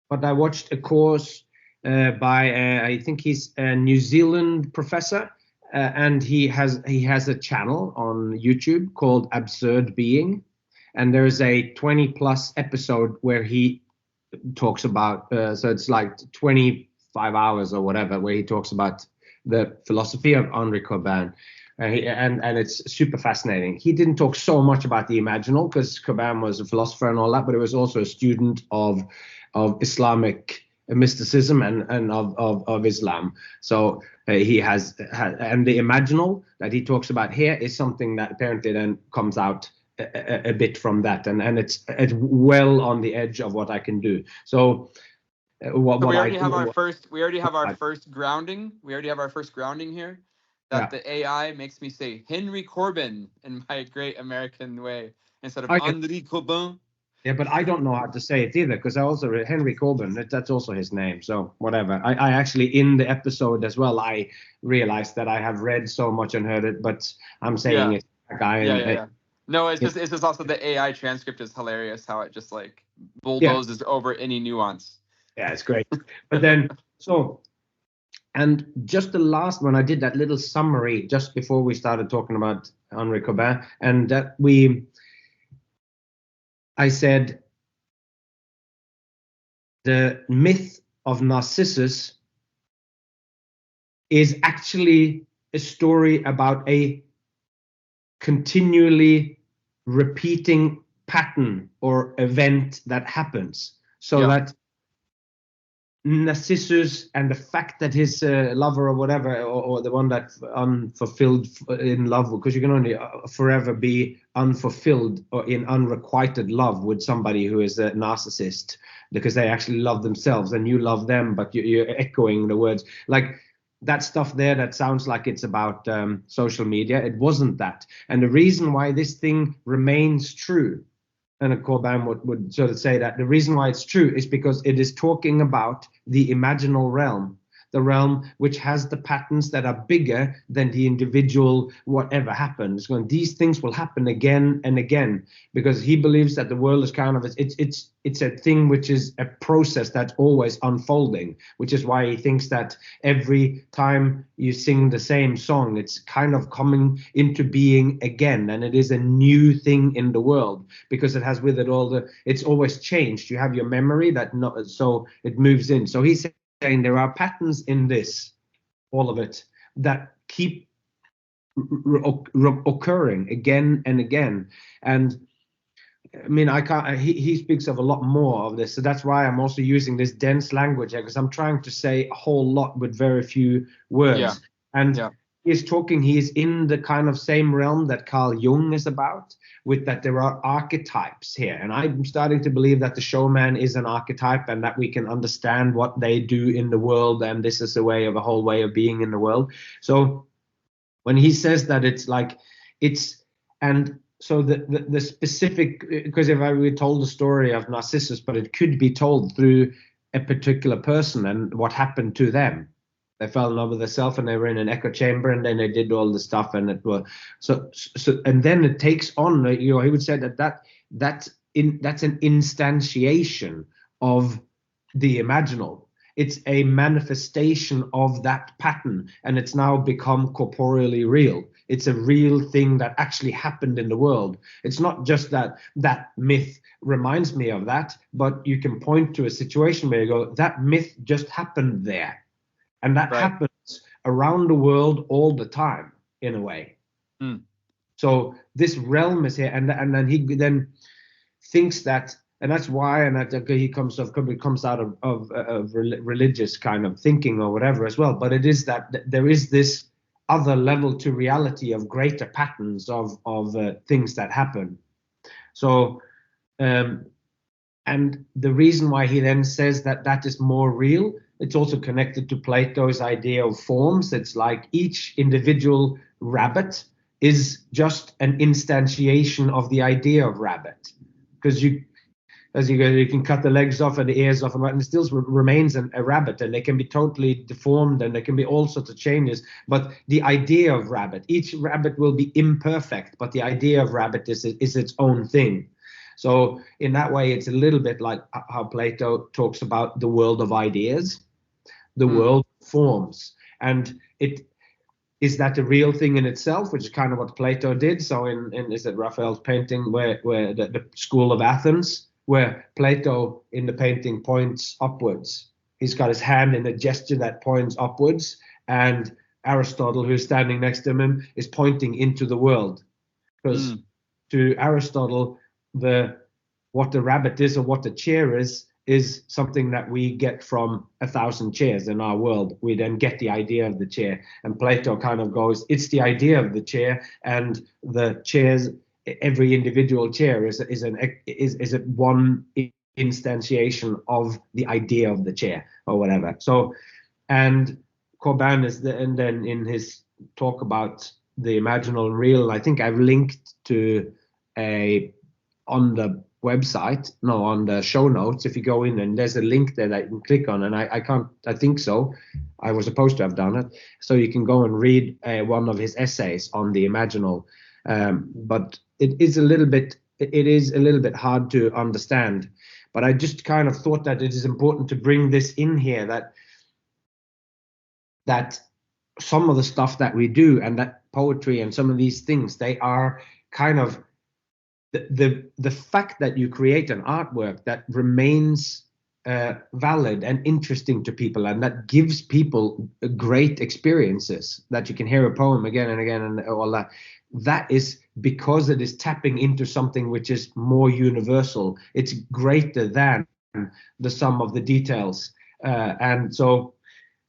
but I watched a course by I think he's a New Zealand professor, and he has a channel on YouTube called Absurd Being, and there's a 20+ episode where he talks about so it's like 25 hours or whatever, where he talks about the philosophy of Henry Corbin. And it's super fascinating. He didn't talk so much about the imaginal, because Corbin was a philosopher and all that, but he was also a student of Islamic mysticism and of Islam. So he has and the imaginal that he talks about here is something that apparently then comes out a bit from that, and it's well on the edge of what I can do. So we already have our first grounding. We already have our first grounding here. That the AI makes me say Henry Corbin in my great American way instead of Henry Corbin. Yeah, but I don't know how to say it either, because I also read Henry Corbin. That's also his name. So whatever. I actually, in the episode as well, I realized that I have read so much and heard it, but I'm saying it's a guy. Yeah. No, it's just also the AI transcript is hilarious. How it just like bulldozes over any nuance. Yeah, it's great. But then and just the last one, I did that little summary just before we started talking about Henry Corbin, and that I said the myth of Narcissus is actually a story about a continually repeating pattern or event that happens. So that Narcissus and the fact that his lover or whatever, or the one that unfulfilled in love, because you can only forever be unfulfilled or in unrequited love with somebody who is a narcissist, because they actually love themselves and you love them, but you're echoing the words. Like that stuff there that sounds like it's about social media, it wasn't that. And the reason why this thing remains true And Corbin would sort of say that the reason why it's true is because it is talking about the imaginal realm, the realm which has the patterns that are bigger than the individual whatever happens. These things will happen again and again, because he believes that the world is kind of it's a thing which is a process that's always unfolding, which is why he thinks that every time you sing the same song, it's kind of coming into being again, and it is a new thing in the world, because it has with it it's always changed. You have your memory so it moves in. So he's saying there are patterns in this, all of it, that keep occurring again and again. And I mean, I can't. He speaks of a lot more of this, so that's why I'm also using this dense language here, because I'm trying to say a whole lot with very few words. Yeah. And Yeah. he's in the kind of same realm that Carl Jung is about, with that there are archetypes here. And I'm starting to believe that the showman is an archetype, and that we can understand what they do in the world, and this is a whole way of being in the world. So when he says that so the specific, because if we told the story of Narcissus, but it could be told through a particular person and what happened to them. They fell in love with themselves, and they were in an echo chamber, and then they did all the stuff, and it was so and then it takes on, he would say that's an instantiation of the imaginal. It's a manifestation of that pattern, and it's now become corporeally real. It's a real thing that actually happened in the world. It's not just that myth reminds me of that, but you can point to a situation where you go, that myth just happened there. And that happens around the world all the time, in a way. Mm. So this realm is here, and then he then thinks that, and that's why, and that he comes out of religious kind of thinking or whatever as well. But it is that there is this other level to reality of greater patterns of things that happen. So, and the reason why he then says that is more real, it's also connected to Plato's idea of forms. It's like each individual rabbit is just an instantiation of the idea of rabbit, because you can cut the legs off and the ears off, and it still remains a rabbit, and they can be totally deformed, and there can be all sorts of changes. But the idea of rabbit, each rabbit will be imperfect, but the idea of rabbit is its own thing. So in that way, it's a little bit like how Plato talks about the world of ideas, the world of forms. And is that a real thing in itself, which is kind of what Plato did. So in is it Raphael's painting where the School of Athens, where Plato in the painting points upwards. He's got his hand in a gesture that points upwards, and Aristotle, who's standing next to him, is pointing into the world. Because to Aristotle, what the rabbit is or what the chair is something that we get from 1,000 chairs in our world. We then get the idea of the chair, and Plato kind of goes, it's the idea of the chair, and the chairs, every individual chair is a one instantiation of the idea of the chair or whatever. So, and Corbin and then in his talk about the imaginal and real, I think I've linked to on the show notes, if you go in, and there's a link there that you can click on, and I think so. I was supposed to have done it. So you can go and read one of his essays on the imaginal. But it is a little bit hard to understand. But I just kind of thought that it is important to bring this in here, that some of the stuff that we do, and that poetry and some of these things, they are kind of the fact that you create an artwork that remains valid and interesting to people, and that gives people great experiences, that you can hear a poem again and again and all that. That is because it is tapping into something which is more universal. It's greater than the sum of the details, and so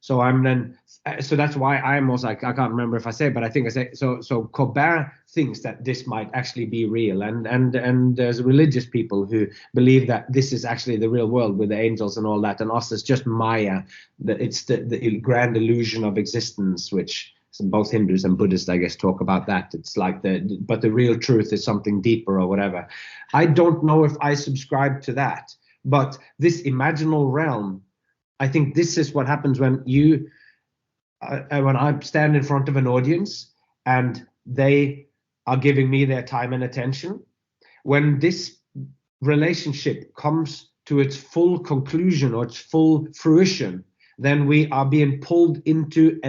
I'm then. So that's why I'm also, I can't remember if I say, but I think I say, so Corbin thinks that this might actually be real, and there's religious people who believe that this is actually the real world with the angels and all that, and us is just Maya, that it's the grand illusion of existence, which So both Hindus and Buddhists, I guess, talk about that. It's like but the real truth is something deeper or whatever. I don't know if I subscribe to that, but this imaginal realm, I think this is what happens when I stand in front of an audience and they are giving me their time and attention. When this relationship comes to its full conclusion or its full fruition, then we are being pulled into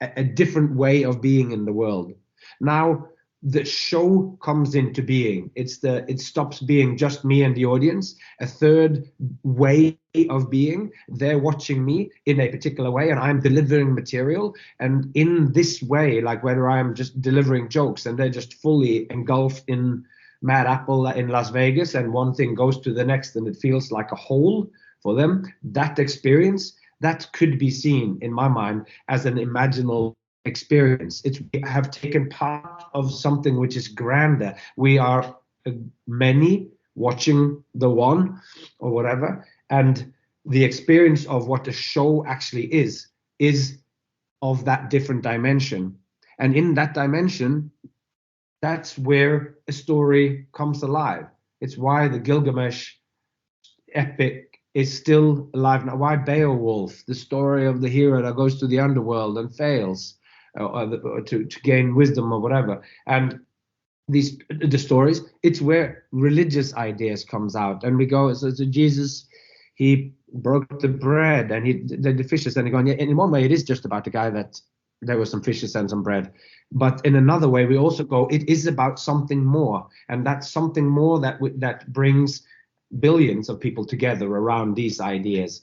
a different way of being in the world. Now the show comes into being. It stops being just me and the audience, a third way of being. They're watching me in a particular way and I'm delivering material. And in this way, like whether I'm just delivering jokes and they're just fully engulfed in Mad Apple in Las Vegas and one thing goes to the next and it feels like a whole for them, that experience, that could be seen in my mind as an imaginal experience. We have taken part of something which is grander. We are many watching the one or whatever, and the experience of what the show actually is of that different dimension. And in that dimension, that's where a story comes alive. It's why the Gilgamesh epic is still alive now. Why Beowulf, the story of the hero that goes to the underworld and fails to gain wisdom or whatever. And the stories, it's where religious ideas comes out. And we go, so Jesus, he broke the bread and he did the fishes. And yeah, in one way, it is just about the guy that there were some fishes and some bread. But in another way, we also go, it is about something more. And that's something more that brings billions of people together around these ideas.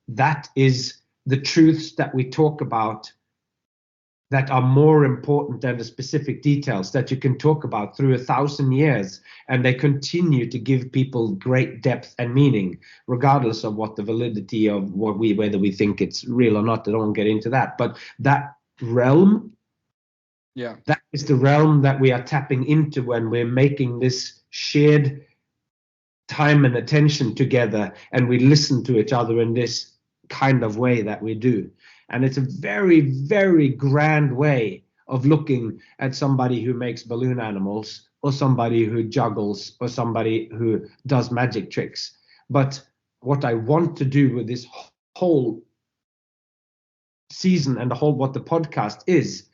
That is the truths that we talk about that are more important than the specific details that you can talk about through 1,000 years, and they continue to give people great depth and meaning, regardless of what the validity of whether we think it's real or not. I don't want to get into that, but that realm, that is the realm that we are tapping into when we're making this shared time and attention together, and we listen to each other in this kind of way that we do. And it's a very, very grand way of looking at somebody who makes balloon animals or somebody who juggles or somebody who does magic tricks. But what I want to do with this whole season and what the podcast is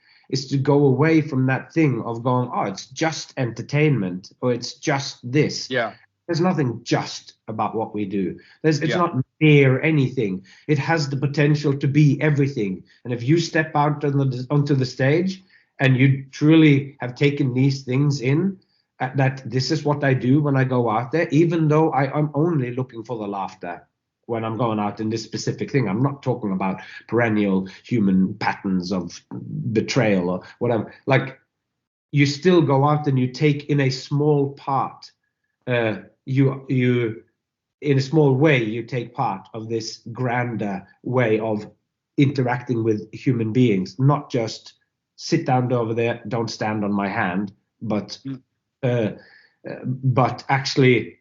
to go away from that thing of going, oh, it's just entertainment or it's just this. Yeah. There's nothing just about what we do. It's not mere anything. It has the potential to be everything. And if you step out onto the stage and you truly have taken these things in, that this is what I do when I go out there, even though I'm only looking for the laughter when I'm going out in this specific thing. I'm not talking about perennial human patterns of betrayal or whatever. Like, you still go out and you take in a small part. You in a small way, you take part of this grander way of interacting with human beings, not just sit down over there, don't stand on my hand, but actually,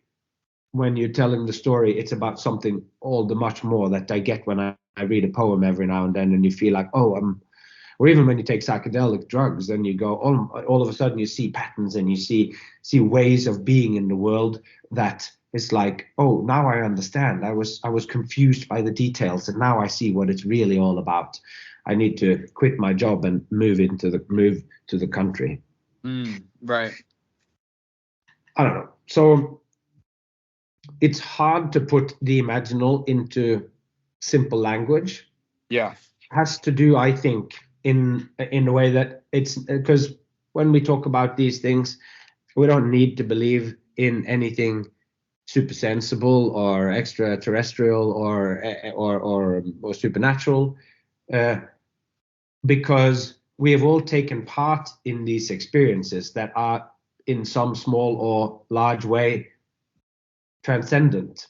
when you're telling the story, it's about something all the much more that I get when I read a poem every now and then, and you feel like, or even when you take psychedelic drugs, then you go, all of a sudden you see patterns and you see ways of being in the world that is like, oh, now I understand. I was confused by the details, and now I see what it's really all about. I need to quit my job and move to the country. Right. I don't know. So it's hard to put the imaginal into simple language. Yeah. It has to do, I think, in a way that it's, because when we talk about these things, we don't need to believe in anything super sensible or extraterrestrial or supernatural, because we have all taken part in these experiences that are in some small or large way transcendent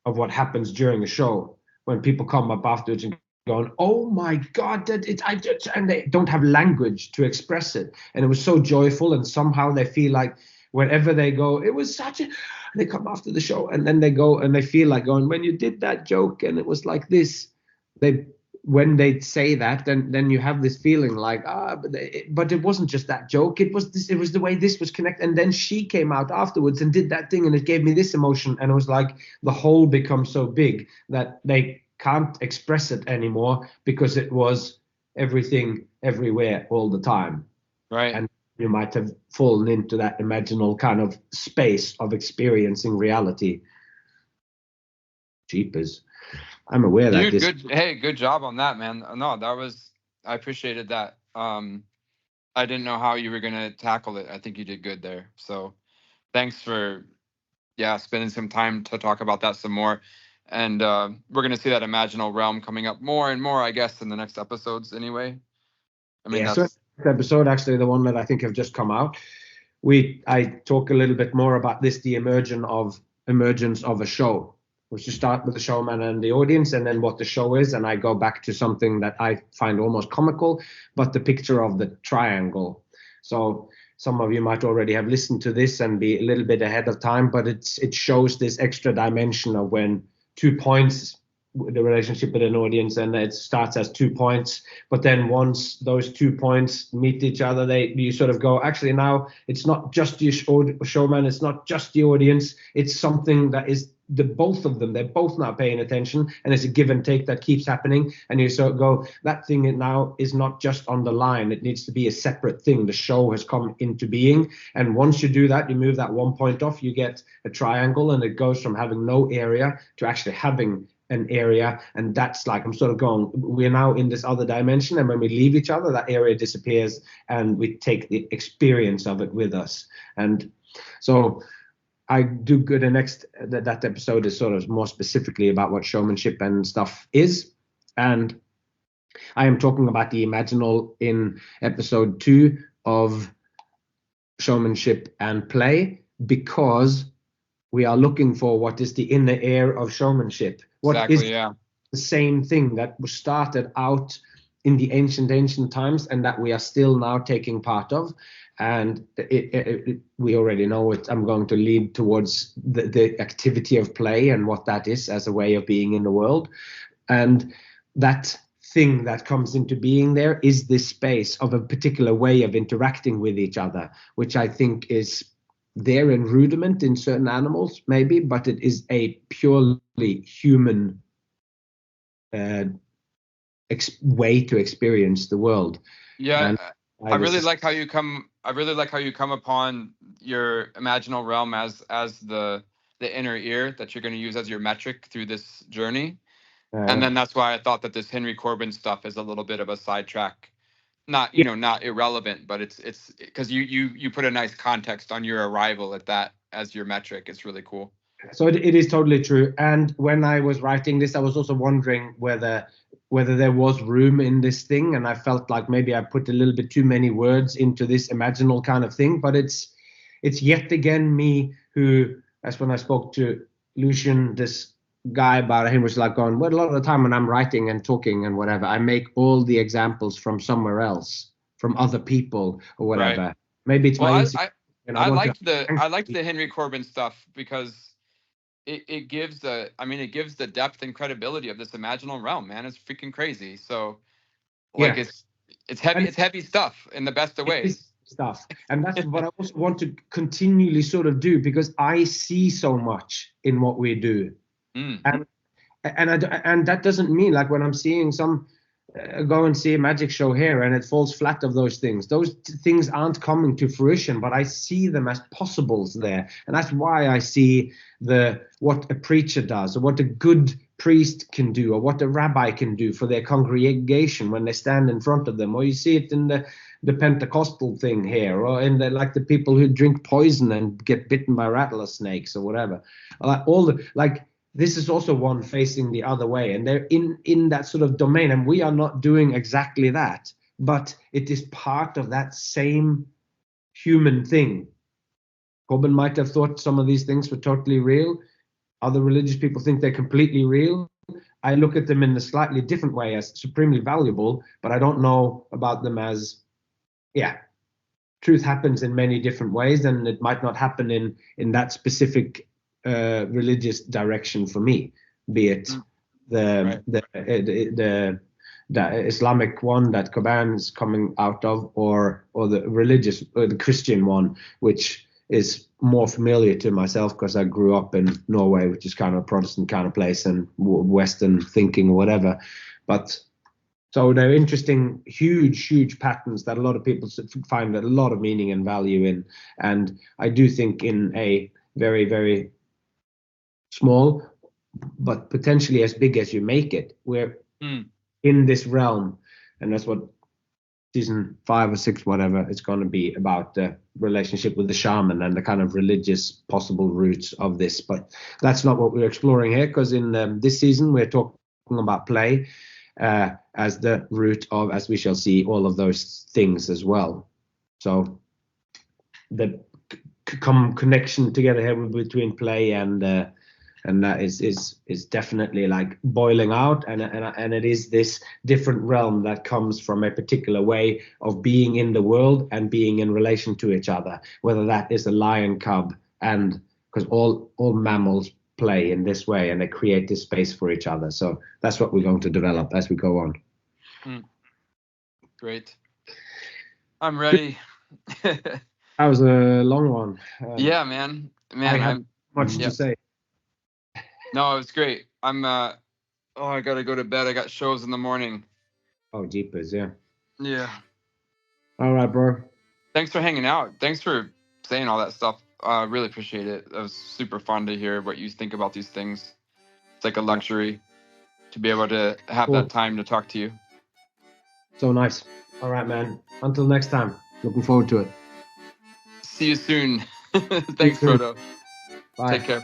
of what happens during a show, when people come up afterwards and going, oh my God, and they don't have language to express it. And it was so joyful, and somehow they feel like wherever they go, it was they come after the show and then they go and they feel like going, when you did that joke and it was like this, they when they say that, then you have this feeling like, but it wasn't just that joke. It was this. It was the way this was connected. And then she came out afterwards and did that thing, and it gave me this emotion. And it was like the whole becomes so big that they can't express it anymore because it was everything, everywhere, all the time. Right. And you might have fallen into that imaginal kind of space of experiencing reality. Jeepers. I'm aware that Dude, good job on that, man. No, I appreciated that. I didn't know how you were gonna tackle it. I think you did good there. So thanks for spending some time to talk about that some more. And we're gonna see that imaginal realm coming up more and more, I guess, in the next episodes anyway. I mean, so that's episode, actually, the one that I think have just come out, I talk a little bit more about this, the emergence of a show, which you start with the showman and the audience, and then what the show is, and I go back to something that I find almost comical, but the picture of the triangle. So some of you might already have listened to this and be a little bit ahead of time, but it shows this extra dimension of when 2 points, the relationship with an audience, and it starts as 2 points, but then once those 2 points meet each other, you sort of go, actually now it's not just the showman, it's not just the audience, it's something that is the both of them, they're both now paying attention, and it's a give and take that keeps happening, and you sort of go, that thing now is not just on the line, it needs to be a separate thing. The show has come into being, and once you do that, you move that 1 point off, you get a triangle, and it goes from having no area to actually having an area. And that's like, I'm sort of going, we're now in this other dimension, and when we leave each other, that area disappears, and we take the experience of it with us. And so I do good. The next that episode is sort of more specifically about what showmanship and stuff is, and I am talking about the imaginal in episode 2 of showmanship and play, because we are looking for what is the inner air of showmanship. What is the same thing that was started out in the ancient times, and that we are still now taking part of. And we already know it. I'm going to lead towards the activity of play and what that is as a way of being in the world. And that thing that comes into being there is this space of a particular way of interacting with each other, which I think is there in rudiment in certain animals, maybe, but it is a purely human way to experience the world. Yeah, and I really like how you come upon your imaginal realm as the inner ear that you're going to use as your metric through this journey. And then that's why I thought that this Henry Corbin stuff is a little bit of a sidetrack. Not not irrelevant, but it's because you put a nice context on your arrival at that as your metric. It's really cool. So it is totally true. And when I was writing this, I was also wondering whether there was room in this thing, and I felt like maybe I put a little bit too many words into this imaginal kind of thing. But it's yet again me who, as when I spoke to Lucian, this guy about him, was like going, well, a lot of the time when I'm writing and talking and whatever, I make all the examples from somewhere else, from other people or whatever. Right. Maybe it's I liked the Henry Corbin stuff because it gives the depth and credibility of this imaginal realm, man. It's freaking crazy. So like it's heavy stuff in the best of ways. Stuff. And that's what I also want to continually sort of do, because I see so much in what we do. And that doesn't mean like when I'm seeing some go and see a magic show here and it falls flat of those things aren't coming to fruition, but I see them as possibles there. And that's why I see what a preacher does, or what a good priest can do, or what a rabbi can do for their congregation when they stand in front of them. Or you see it in the Pentecostal thing here, or in the people who drink poison and get bitten by rattlesnakes or whatever. This is also one facing the other way, and they're in that sort of domain, and we are not doing exactly that, but it is part of that same human thing. Corbin might have thought some of these things were totally real. Other religious people think they're completely real. I look at them in a slightly different way as supremely valuable, but I don't know about them as, truth happens in many different ways, and it might not happen in that specific religious direction for me, be it the Islamic one that Coban is coming out of, or the religious, or the Christian one, which is more familiar to myself because I grew up in Norway, which is kind of a Protestant kind of place, and Western thinking or whatever. But so they're interesting, huge patterns that a lot of people find a lot of meaning and value in. And I do think in a very, very small, but potentially as big as you make it, we're in this realm. And that's what season 5 or 6, whatever, it's going to be about, the relationship with the shaman and the kind of religious possible roots of this. But that's not what we're exploring here, because in this season we're talking about play as the root of, as we shall see, all of those things as well. So the connection together here between play and that is definitely like boiling out, and it is this different realm that comes from a particular way of being in the world and being in relation to each other, whether that is a lion cub, and because all mammals play in this way and they create this space for each other. So that's what we're going to develop as we go on. Great. I'm ready. That was a long one. Yeah, man. I have much to say. No, it was great. I'm I gotta go to bed. I got shows in the morning. Oh, jeepers, yeah. Yeah. All right, bro. Thanks for hanging out. Thanks for saying all that stuff. I really appreciate it. It was super fun to hear what you think about these things. It's like a luxury to be able to have that time to talk to you. So nice. All right, man. Until next time. Looking forward to it. See you soon. Thanks, Frodo. Bye. Take care.